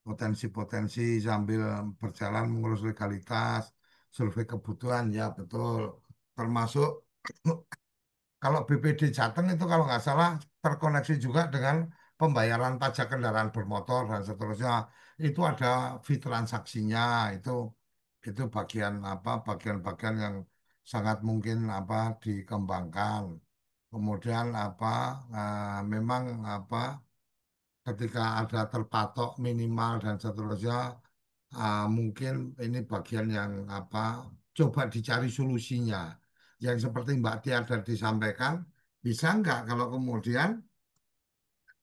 potensi-potensi sambil berjalan mengurus legalitas, survei kebutuhan, ya betul. Termasuk kalau BPD Jateng itu kalau nggak salah terkoneksi juga dengan pembayaran pajak kendaraan bermotor dan seterusnya. Itu ada fee transaksinya, itu bagian-bagian yang sangat mungkin dikembangkan. Kemudian memang ketika ada terpatok minimal dan seterusnya mungkin ini bagian yang coba dicari solusinya yang seperti Mbak Tia tadi disampaikan bisa nggak kalau kemudian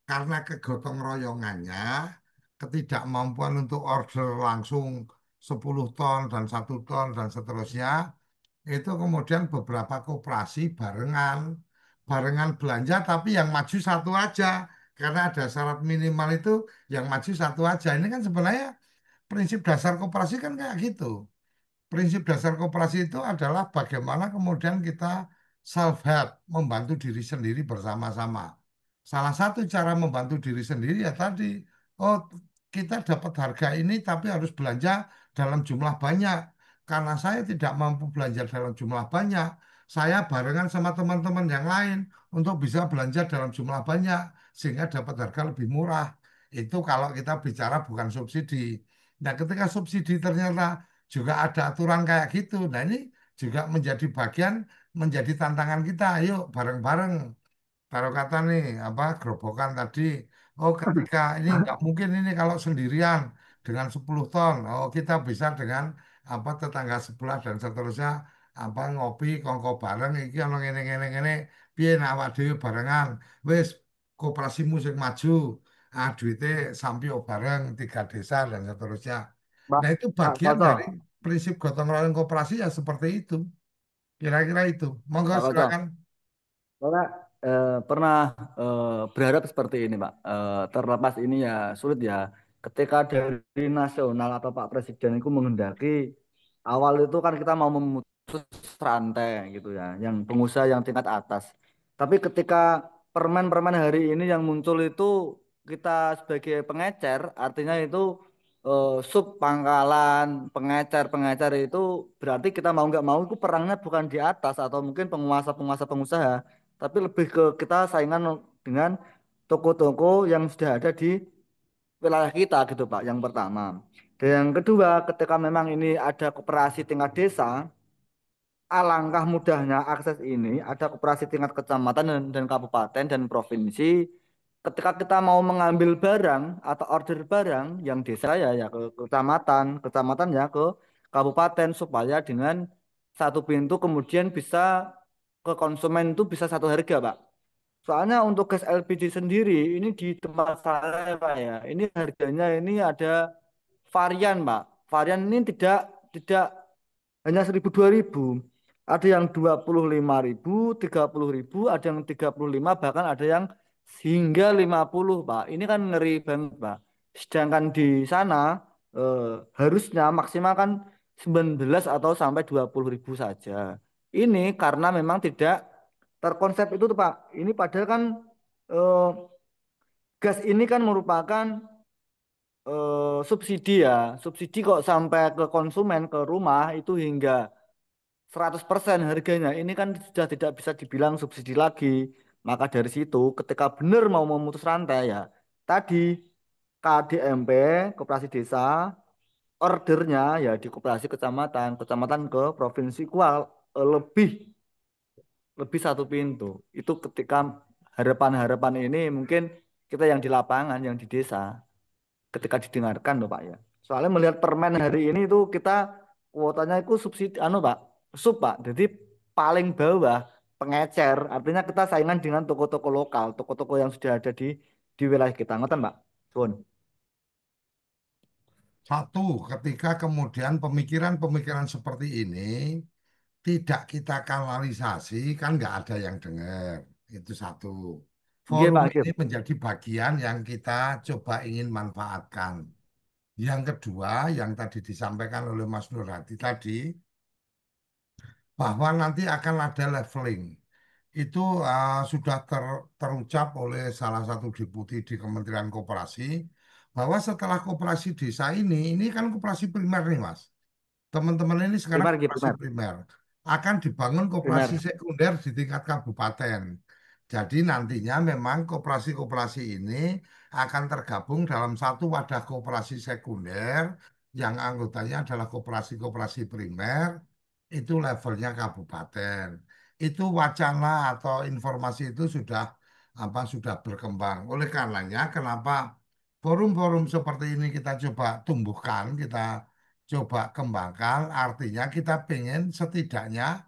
karena kegotong royongannya ketidakmampuan untuk order langsung 10 ton dan 1 ton dan seterusnya itu kemudian beberapa koperasi barengan belanja tapi yang maju satu aja karena ada syarat minimal itu yang maju satu aja ini kan sebenarnya prinsip dasar koperasi kan kayak gitu. Prinsip dasar koperasi itu adalah bagaimana kemudian kita self help membantu diri sendiri bersama-sama. Salah satu cara membantu diri sendiri ya tadi, oh kita dapat harga ini tapi harus belanja dalam jumlah banyak. Karena saya tidak mampu belanja dalam jumlah banyak, saya barengan sama teman-teman yang lain untuk bisa belanja dalam jumlah banyak sehingga dapat harga lebih murah. Itu kalau kita bicara bukan subsidi. Nah, ketika subsidi ternyata juga ada aturan kayak gitu. Nah, ini juga menjadi bagian, menjadi tantangan kita. Ayo bareng-bareng taruh kata nih gerobokan tadi oh ketika ini nggak mungkin ini kalau sendirian dengan 10 ton oh kita bisa dengan tetangga sebelah dan seterusnya ngopi kongko bareng iki ono ngene piye nak awak dhewe barengan wis koperasi musik maju duitnya sampio bareng 3 desa dan seterusnya Mbak, nah itu Kak bagian Koco, dari prinsip gotong royong koperasi ya seperti itu kira-kira itu monggo Kak Koco. silakan. Soalnya pernah berharap seperti ini, Pak. Terlepas ini ya sulit ya. Ketika dari nasional atau Pak Presiden itu menghendaki awal itu kan kita mau memutus rantai gitu ya, yang pengusaha yang tingkat atas. Tapi ketika permen-permen hari ini yang muncul itu kita sebagai pengecer, artinya itu sub pangkalan, pengecer-pengecer itu berarti kita mau nggak mau itu perangnya bukan di atas atau mungkin penguasa-penguasa pengusaha tapi lebih ke kita saingan dengan toko-toko yang sudah ada di wilayah kita gitu Pak, yang pertama. Dan yang kedua, ketika memang ini ada koperasi tingkat desa, alangkah mudahnya akses ini, ada koperasi tingkat kecamatan dan kabupaten dan provinsi. Ketika kita mau mengambil barang atau order barang yang desa ya ke kecamatan, kecamatan ya ke kabupaten supaya dengan satu pintu kemudian bisa ke konsumen itu bisa satu harga, Pak. Soalnya untuk gas LPG sendiri ini di tempat saya Pak ya, ini harganya ini ada varian, Pak. Varian ini tidak hanya 1.000 2.000. Ada yang 25.000, 30.000, ada yang 35, bahkan ada yang hingga 50, Pak. Ini kan ngeri banget, Pak. Sedangkan di sana harusnya maksimal kan 19 atau sampai 20.000 saja. Ini karena memang tidak terkonsep itu tuh, Pak. Ini padahal kan eh, gas ini kan merupakan subsidi ya. Subsidi kok sampai ke konsumen, ke rumah itu hingga 100% harganya. Ini kan sudah tidak bisa dibilang subsidi lagi. Maka dari situ ketika benar mau memutus rantai ya, tadi KDMP, Koperasi Desa, ordernya ya di koperasi kecamatan, kecamatan ke provinsi lebih lebih satu pintu. Itu ketika harapan-harapan ini mungkin kita yang di lapangan, yang di desa, ketika didengarkan loh Pak ya. Soalnya melihat permen hari ini itu kita kuotanya itu subsidi, Pak, sub Pak. Jadi paling bawah pengecer, artinya kita saingan dengan toko-toko lokal, toko-toko yang sudah ada di wilayah kita. Ngoten Pak. Sun. Satu, ketika kemudian pemikiran-pemikiran seperti ini tidak kita kanalisasi, kan nggak ada yang dengar. Itu satu. Nggih Forum Pak, nggih. ini menjadi bagian yang kita coba ingin manfaatkan. Yang kedua, yang tadi disampaikan oleh Mas Nur Hadi tadi, bahwa nanti akan ada leveling. Itu sudah terucap oleh salah satu deputi di Kementerian Koperasi, bahwa setelah koperasi desa ini kan koperasi primer nih Mas. Teman-teman ini sekarang Primer nggih, koperasi primer. primer. Akan dibangun koperasi Primer. sekunder di tingkat kabupaten. Jadi nantinya memang koperasi-koperasi ini akan tergabung dalam satu wadah koperasi sekunder yang anggotanya adalah koperasi-koperasi primer, itu levelnya kabupaten. Itu wacana atau informasi itu sudah berkembang. Oleh karenanya, kenapa forum-forum seperti ini kita coba tumbuhkan, kita coba kembangkan, artinya kita pengen setidaknya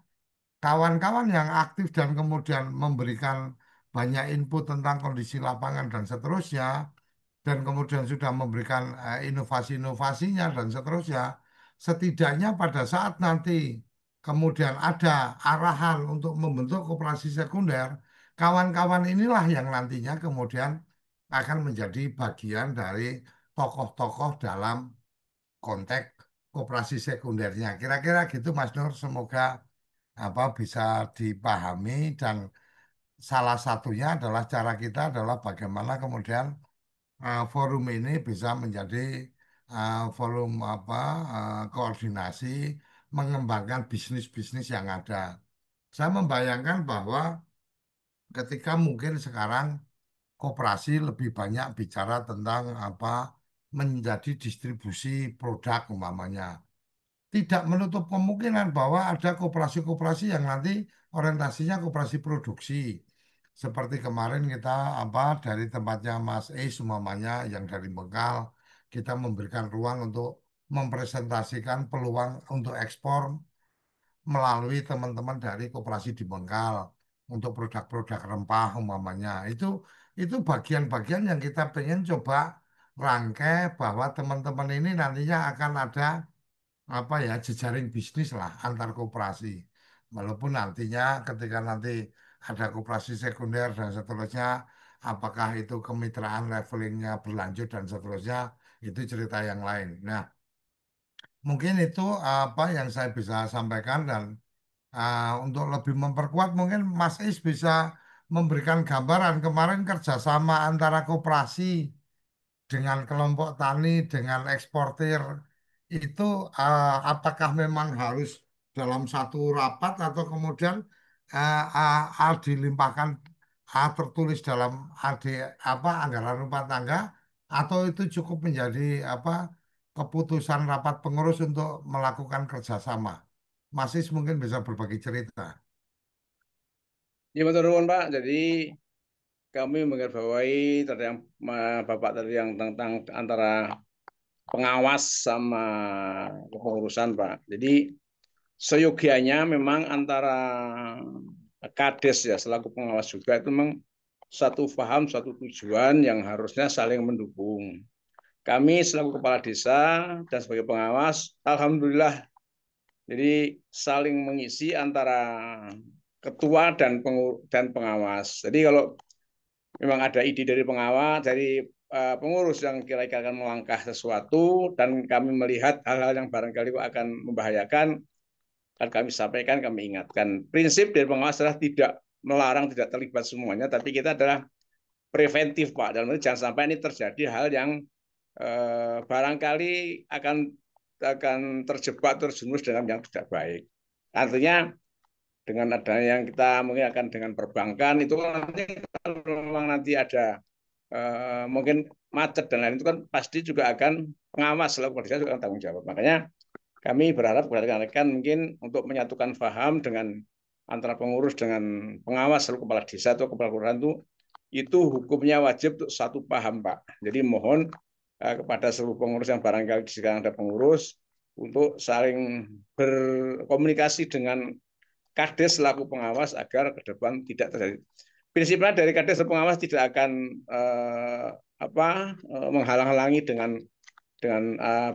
kawan-kawan yang aktif dan kemudian memberikan banyak input tentang kondisi lapangan dan seterusnya, dan kemudian sudah memberikan inovasi-inovasinya dan seterusnya, setidaknya pada saat nanti kemudian ada arahan untuk membentuk koperasi sekunder, kawan-kawan inilah yang nantinya kemudian akan menjadi bagian dari tokoh-tokoh dalam konteks koperasi sekundernya. Kira-kira gitu Mas Nur, semoga bisa dipahami dan salah satunya adalah cara kita adalah bagaimana kemudian forum ini bisa menjadi forum koordinasi mengembangkan bisnis-bisnis yang ada. Saya membayangkan bahwa ketika mungkin sekarang koperasi lebih banyak bicara tentang menjadi distribusi produk umpamanya. Tidak menutup kemungkinan bahwa ada koperasi-koperasi yang nanti orientasinya koperasi produksi. Seperti kemarin kita dari tempatnya Mas umpamanya yang dari Bengkal, kita memberikan ruang untuk mempresentasikan peluang untuk ekspor melalui teman-teman dari koperasi di Bengkal untuk produk-produk rempah umpamanya. Itu bagian-bagian yang kita pengen coba rangkai bahwa teman-teman ini nantinya akan ada jejaring bisnis lah antar koperasi. Walaupun nantinya ketika nanti ada koperasi sekunder dan seterusnya, apakah itu kemitraan levelingnya berlanjut dan seterusnya, itu cerita yang lain. Nah, mungkin itu apa yang saya bisa sampaikan dan untuk lebih memperkuat mungkin Mas Is bisa memberikan gambaran kemarin kerjasama antara koperasi dengan kelompok tani, dengan eksportir, itu apakah memang harus dalam satu rapat atau kemudian dilimpahkan tertulis dalam anggaran rumah tangga atau itu cukup menjadi keputusan rapat pengurus untuk melakukan kerjasama. Mas mungkin bisa berbagi cerita. Ya, betul nuwun, Pak. Jadi kami menggarisbawahi tadi yang Bapak tadi yang tentang antara pengawas sama kepengurusan, Pak. Jadi seyogianya memang antara Kades ya selaku pengawas juga itu memang satu paham, satu tujuan yang harusnya saling mendukung. kami selaku kepala desa dan sebagai pengawas, alhamdulillah, jadi saling mengisi antara ketua dan pengawas. Jadi kalau memang ada ide dari pengawas, dari pengurus yang kira-kira akan melangkah sesuatu dan kami melihat hal-hal yang barangkali akan membahayakan, kan kami sampaikan, kami ingatkan. Prinsip dari pengawas adalah tidak melarang, tidak terlibat semuanya, tapi kita adalah preventif, Pak. Dalam arti jangan sampai ini terjadi hal yang barangkali akan terjebak, terjerumus dalam yang tidak baik. Artinya dengan adanya yang kita mungkin akan dengan perbankan itu nanti kalau memang nanti ada mungkin macet dan lain itu kan pasti juga akan pengawas selaku desa juga akan tanggung jawab. Makanya kami berharap kepada rekan-rekan mungkin untuk menyatukan paham dengan antara pengurus dengan pengawas selalu kepala desa atau kepala kelurahan itu hukumnya wajib untuk satu paham, Pak. Jadi mohon kepada seluruh pengurus yang barangkali sekarang ada pengurus untuk saling berkomunikasi dengan Kades selaku pengawas agar ke depan tidak terjadi. Prinsipnya dari Kades pengawas tidak akan menghalang-halangi dengan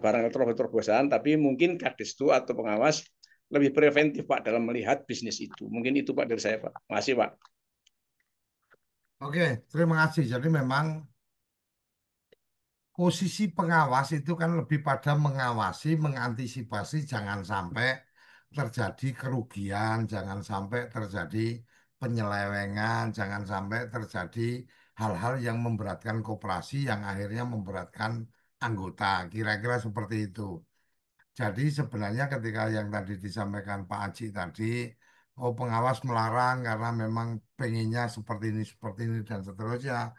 barang terobosan, tapi mungkin Kades itu atau pengawas lebih preventif, Pak, dalam melihat bisnis itu. Mungkin itu, Pak, dari saya, Pak. Terima kasih, Pak. Oke, terima kasih. Jadi memang posisi pengawas itu kan lebih pada mengawasi, mengantisipasi jangan sampai terjadi kerugian, jangan sampai terjadi penyelewengan, jangan sampai terjadi hal-hal yang memberatkan koperasi yang akhirnya memberatkan anggota. Kira-kira seperti itu. Jadi sebenarnya ketika yang tadi disampaikan Pak Aji tadi, oh pengawas melarang karena memang pengennya seperti ini dan seterusnya.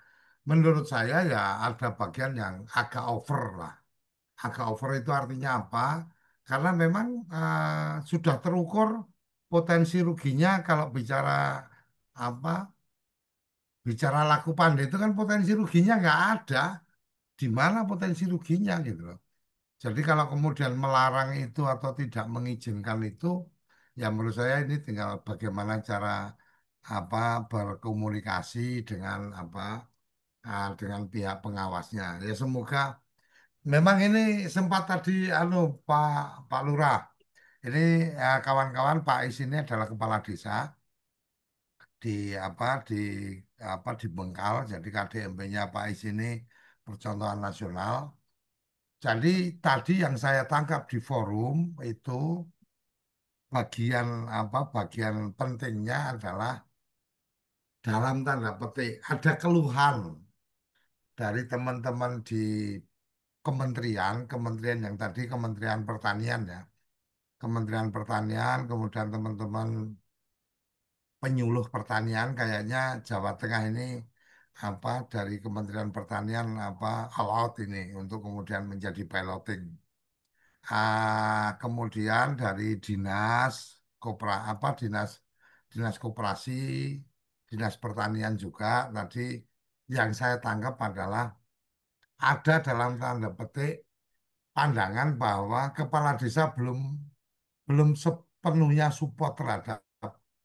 Menurut saya ya ada bagian yang agak over lah. Agak over itu artinya apa? Karena memang sudah terukur potensi ruginya kalau apa bicara laku pandai itu kan potensi ruginya nggak ada. Di mana potensi ruginya gitu loh. Jadi kalau kemudian melarang itu atau tidak mengizinkan itu, ya menurut saya ini tinggal bagaimana cara apa berkomunikasi dengan dengan pihak pengawasnya. Ya semoga memang ini sempat tadi Pak Pak Lurah. Ini kawan-kawan Pak Is ini adalah kepala desa di di Bengkal. Jadi KDMP-nya Pak Is ini percontohan nasional. Jadi tadi yang saya tangkap di forum itu bagian pentingnya adalah dalam tanda petik ada keluhan dari teman-teman di kementerian yang tadi Kementerian Pertanian ya. Kementerian Pertanian, kemudian teman-teman penyuluh pertanian kayaknya Jawa Tengah ini dari Kementerian Pertanian all out ini untuk kemudian menjadi piloting. Kemudian dari dinas dinas koperasi, dinas pertanian juga tadi yang saya tangkap adalah ada dalam tanda petik pandangan bahwa kepala desa belum belum sepenuhnya support terhadap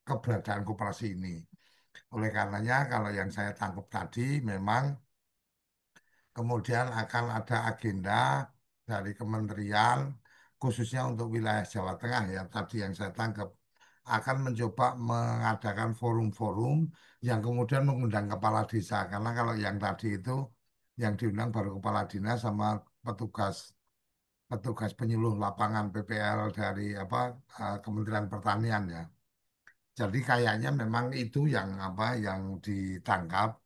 keberadaan koperasi ini. Oleh karenanya kalau yang saya tangkap tadi memang kemudian akan ada agenda dari kementerian khususnya untuk wilayah Jawa Tengah ya tadi yang saya tangkap akan mencoba mengadakan forum-forum yang kemudian mengundang kepala desa karena kalau yang tadi itu yang diundang baru kepala dinas sama petugas petugas penyuluh lapangan PPL dari Kementerian Pertanian ya. Jadi kayaknya memang itu yang ditangkap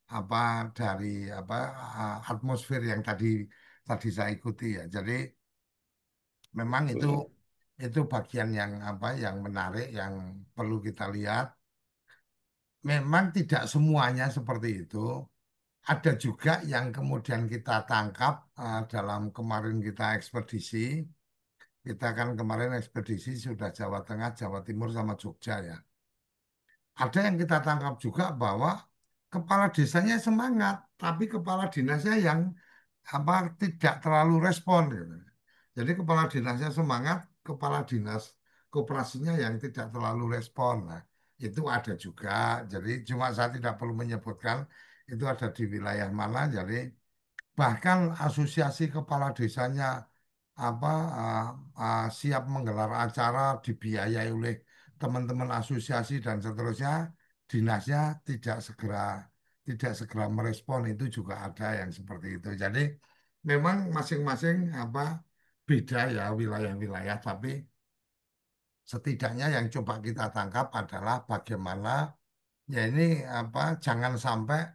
apa dari atmosfer yang tadi tadi saya ikuti ya. Jadi memang itu bagian yang yang menarik yang perlu kita lihat. Memang tidak semuanya seperti itu. Ada juga yang kemudian kita tangkap dalam kemarin kita ekspedisi. Kita kan kemarin ekspedisi sudah Jawa Tengah, Jawa Timur sama Jogja ya. Ada yang kita tangkap juga bahwa kepala desanya semangat, tapi kepala dinasnya yang tidak terlalu respon gitu. Jadi kepala dinasnya semangat, kepala dinas koperasinya yang tidak terlalu respon. Nah, itu ada juga. Jadi cuma saya tidak perlu menyebutkan itu ada di wilayah mana. Jadi bahkan asosiasi kepala desanya apa siap menggelar acara dibiayai oleh teman-teman asosiasi dan seterusnya, dinasnya tidak segera merespon, itu juga ada yang seperti itu. Jadi memang masing-masing beda ya wilayah-wilayah, tapi setidaknya yang coba kita tangkap adalah bagaimana ya ini jangan sampai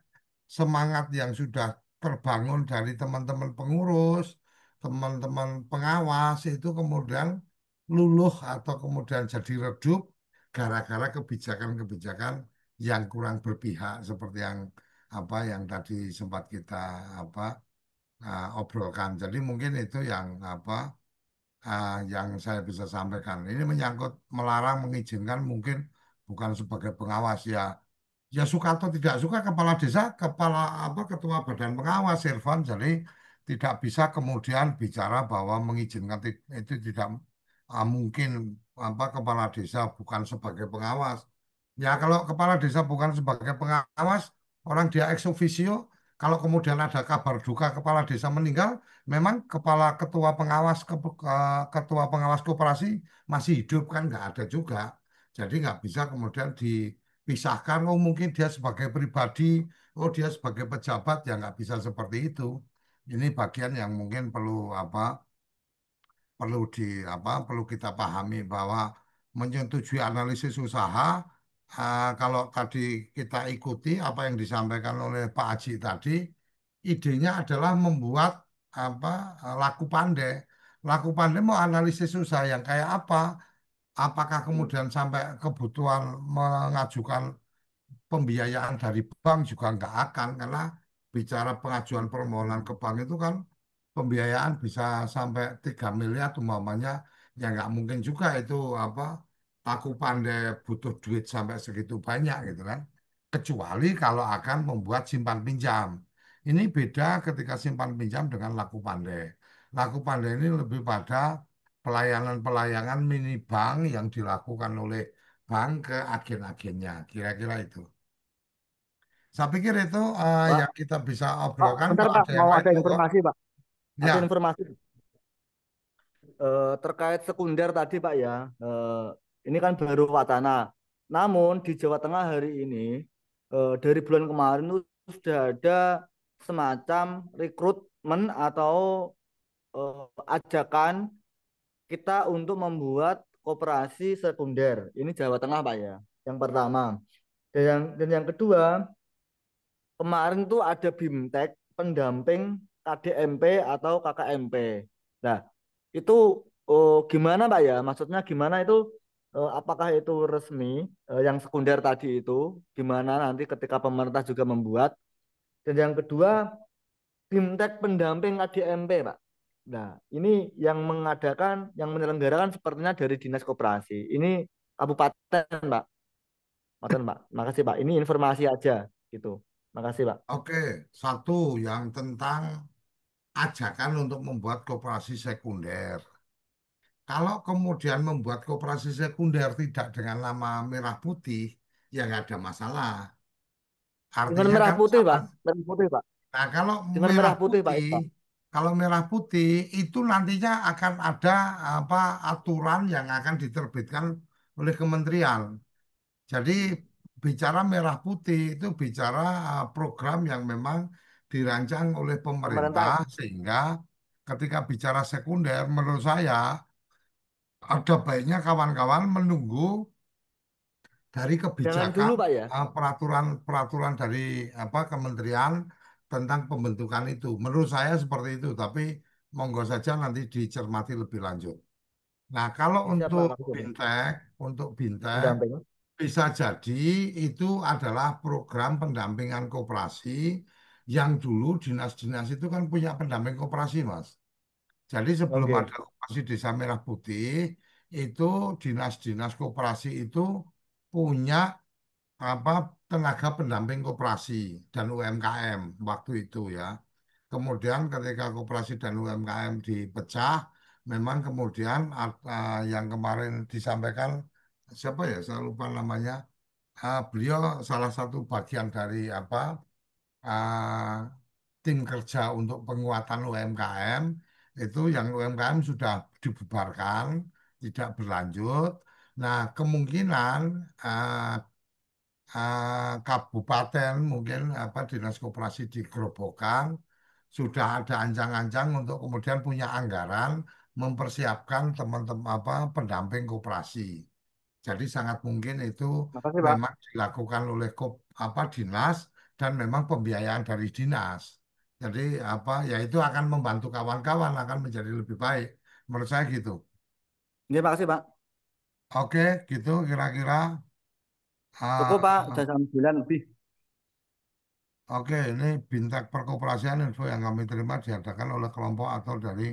semangat yang sudah terbangun dari teman-teman pengurus, teman-teman pengawas itu kemudian luluh atau kemudian jadi redup gara-gara kebijakan-kebijakan yang kurang berpihak seperti yang tadi sempat kita apa obrolkan. Jadi mungkin itu yang saya bisa sampaikan. Ini menyangkut melarang mengizinkan mungkin bukan sebagai pengawas ya. Ya suka atau tidak suka kepala desa, kepala ketua badan pengawas Irfan, jadi tidak bisa kemudian bicara bahwa mengizinkan itu tidak mungkin kepala desa bukan sebagai pengawas. Ya kalau kepala desa bukan sebagai pengawas, orang dia ex officio, kalau kemudian ada kabar duka kepala desa meninggal, memang ketua pengawas koperasi masih hidup kan nggak ada juga. Jadi nggak bisa kemudian dipisahkan. Oh mungkin dia sebagai pribadi, oh dia sebagai pejabat ya nggak bisa seperti itu. Ini bagian yang mungkin perlu kita pahami bahwa menyetujui analisis usaha, kalau tadi kita ikuti apa yang disampaikan oleh Pak Aji tadi, idenya adalah membuat apa laku pandai. Laku pandai mau analisis usaha yang kayak apa? Apakah kemudian sampai kebutuhan mengajukan pembiayaan dari bank juga nggak akan, karena bicara pengajuan permohonan ke bank itu kan pembiayaan bisa sampai 3 miliar umpamanya, ya nggak mungkin juga itu aku pandai butuh duit sampai segitu banyak gitu kan, kecuali kalau akan membuat simpan pinjam. Ini beda ketika simpan pinjam dengan laku pandai. Laku pandai ini lebih pada pelayanan-pelayanan mini bank yang dilakukan oleh bank ke agen-agennya, kira-kira itu. Saya pikir itu Pak, yang kita bisa Pak, obrolkan. bentar Kalau Pak, ada yang mau lain, ada monggo. informasi Pak. Ada Ya, informasi terkait sekunder tadi Pak ya. Ini kan baru wacana. Namun di Jawa Tengah hari ini dari bulan kemarin itu sudah ada semacam rekrutmen atau ajakan kita untuk membuat koperasi sekunder. Ini Jawa Tengah Pak ya. Yang pertama. Dan yang kedua, kemarin tuh ada BIMTEK pendamping KDMP atau KKMP. Nah, itu gimana Pak ya? Maksudnya gimana itu? Apakah itu resmi yang sekunder tadi itu? Gimana nanti ketika pemerintah juga membuat? Dan yang kedua, BIMTEK pendamping KDMP Pak. Nah, ini yang mengadakan, yang menyelenggarakan sepertinya dari Dinas Koperasi. Ini Kabupaten Pak. Maten, Pak. Makasih Pak. Ini informasi aja gitu. Makasih Pak. oke. Satu yang tentang ajakan untuk membuat koperasi sekunder. Kalau kemudian membuat koperasi sekunder tidak dengan nama merah putih, ya nggak ada masalah. Dengan Artinya merah kan putih sama. Pak. Merah putih Pak. Nah, kalau Dengan merah merah putih Pak putih, itu Pak. kalau merah putih itu nantinya akan ada aturan yang akan diterbitkan oleh kementerian. Jadi bicara merah putih itu bicara program yang memang dirancang oleh Pemerintah pemerintah, sehingga ketika bicara sekunder menurut saya ada baiknya kawan-kawan menunggu dari jangan kebijakan dulu Pak ya. peraturan-peraturan dari kementerian tentang pembentukan itu. Menurut saya seperti itu, tapi monggo saja nanti dicermati lebih lanjut. Nah, kalau Siap Pak. untuk Makasih Pak. bintek Pendamping. bisa jadi itu adalah program pendampingan koperasi yang dulu dinas-dinas itu kan punya pendamping koperasi, Mas. Jadi sebelum Oke. ada koperasi Desa Merah Putih, itu dinas-dinas koperasi itu punya apa tenaga pendamping koperasi dan UMKM waktu itu ya. Kemudian ketika koperasi dan UMKM dipecah, memang kemudian yang kemarin disampaikan siapa ya, saya lupa namanya. Beliau salah satu bagian dari tim kerja untuk penguatan UMKM itu yang UMKM sudah dibubarkan, tidak berlanjut. Nah, kemungkinan kabupaten mungkin apa Dinas Koperasi di Grobogan sudah ada ancang-ancang untuk kemudian punya anggaran mempersiapkan teman-teman apa pendamping koperasi. Jadi sangat mungkin itu Makasih, Pak. memang dilakukan oleh apa dinas dan memang pembiayaan dari dinas. Jadi apa ya itu akan membantu kawan-kawan akan menjadi lebih baik. Menurut saya gitu. Iya, makasih, Pak. Oke, gitu kira-kira. Cukup, Pak. Ah, Udah jam 9 lebih. Oke, ini Bintek Perkoperasian info yang kami terima diadakan oleh kelompok atau dari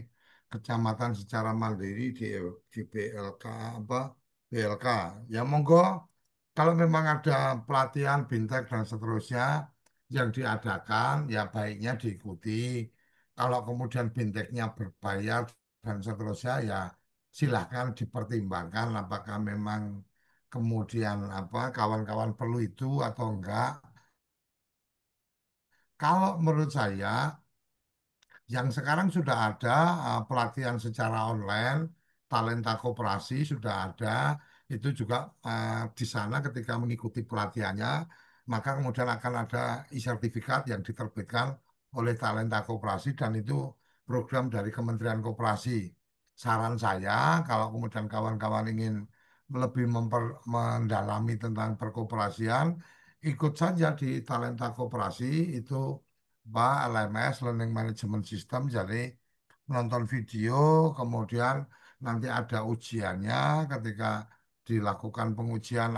kecamatan secara mandiri di BLK apa BLK. Ya monggo kalau memang ada pelatihan Bintek dan seterusnya yang diadakan ya baiknya diikuti. Kalau kemudian Binteknya berbayar dan seterusnya ya silahkan dipertimbangkan apakah memang kemudian apa kawan-kawan perlu itu atau enggak. Kalau menurut saya, yang sekarang sudah ada pelatihan secara online, talenta koperasi sudah ada, itu juga di sana ketika mengikuti pelatihannya, maka kemudian akan ada e-sertifikat yang diterbitkan oleh talenta koperasi dan itu program dari Kementerian Koperasi. Saran saya, kalau kemudian kawan-kawan ingin lebih mendalami tentang perkoperasian, ikut saja di talenta koperasi itu Pak LMS Learning Management System jadi menonton video kemudian nanti ada ujiannya ketika dilakukan pengujian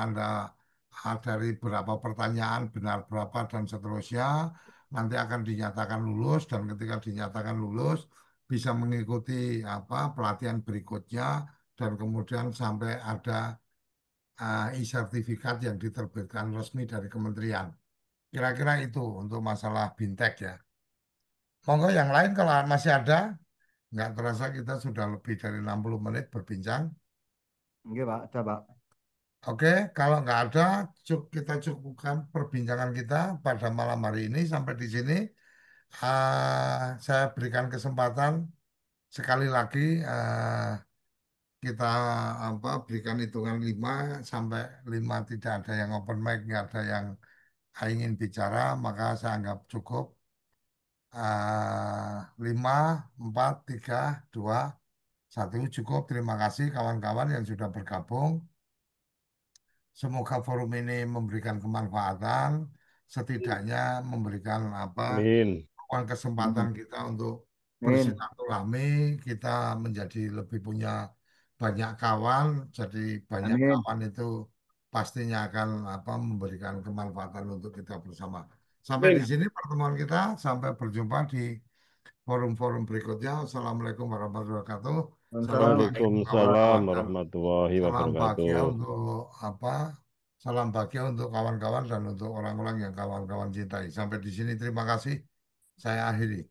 dari berapa pertanyaan benar berapa dan seterusnya nanti akan dinyatakan lulus dan ketika dinyatakan lulus bisa mengikuti apa pelatihan berikutnya dan kemudian sampai ada e-sertifikat yang diterbitkan resmi dari kementerian. Kira-kira itu untuk masalah bintek ya. Monggo yang lain kalau masih ada, nggak terasa kita sudah lebih dari 60 menit berbincang. Oke, Pak. Ada, Pak. Oke, kalau nggak ada, kita cukupkan perbincangan kita pada malam hari ini sampai di sini. Saya berikan kesempatan sekali lagi kita apa berikan hitungan 5 sampai 5 tidak ada yang open mic, nggak ada yang ingin bicara, maka saya anggap cukup. 5, 4, 3, 2, 1 cukup. Terima kasih kawan-kawan yang sudah bergabung. Semoga forum ini memberikan kemanfaatan, setidaknya memberikan apa Amin. kesempatan kita untuk Amin. bersilaturahmi, kita menjadi lebih punya banyak kawan. Jadi banyak Amin. kawan itu pastinya akan apa memberikan kemanfaatan untuk kita bersama. Sampai di Amin. sini pertemuan kita, sampai berjumpa di forum-forum berikutnya. Assalamualaikum warahmatullahi wabarakatuh. Salam Waalaikumsalam. bahagia untuk Waalaikumsalam kawan-kawan dan warahmatullahi salam wabarakatuh. bahagia untuk apa? Salam bahagia untuk kawan-kawan dan untuk orang-orang yang kawan-kawan cintai. Sampai di sini terima kasih. Saya akhiri.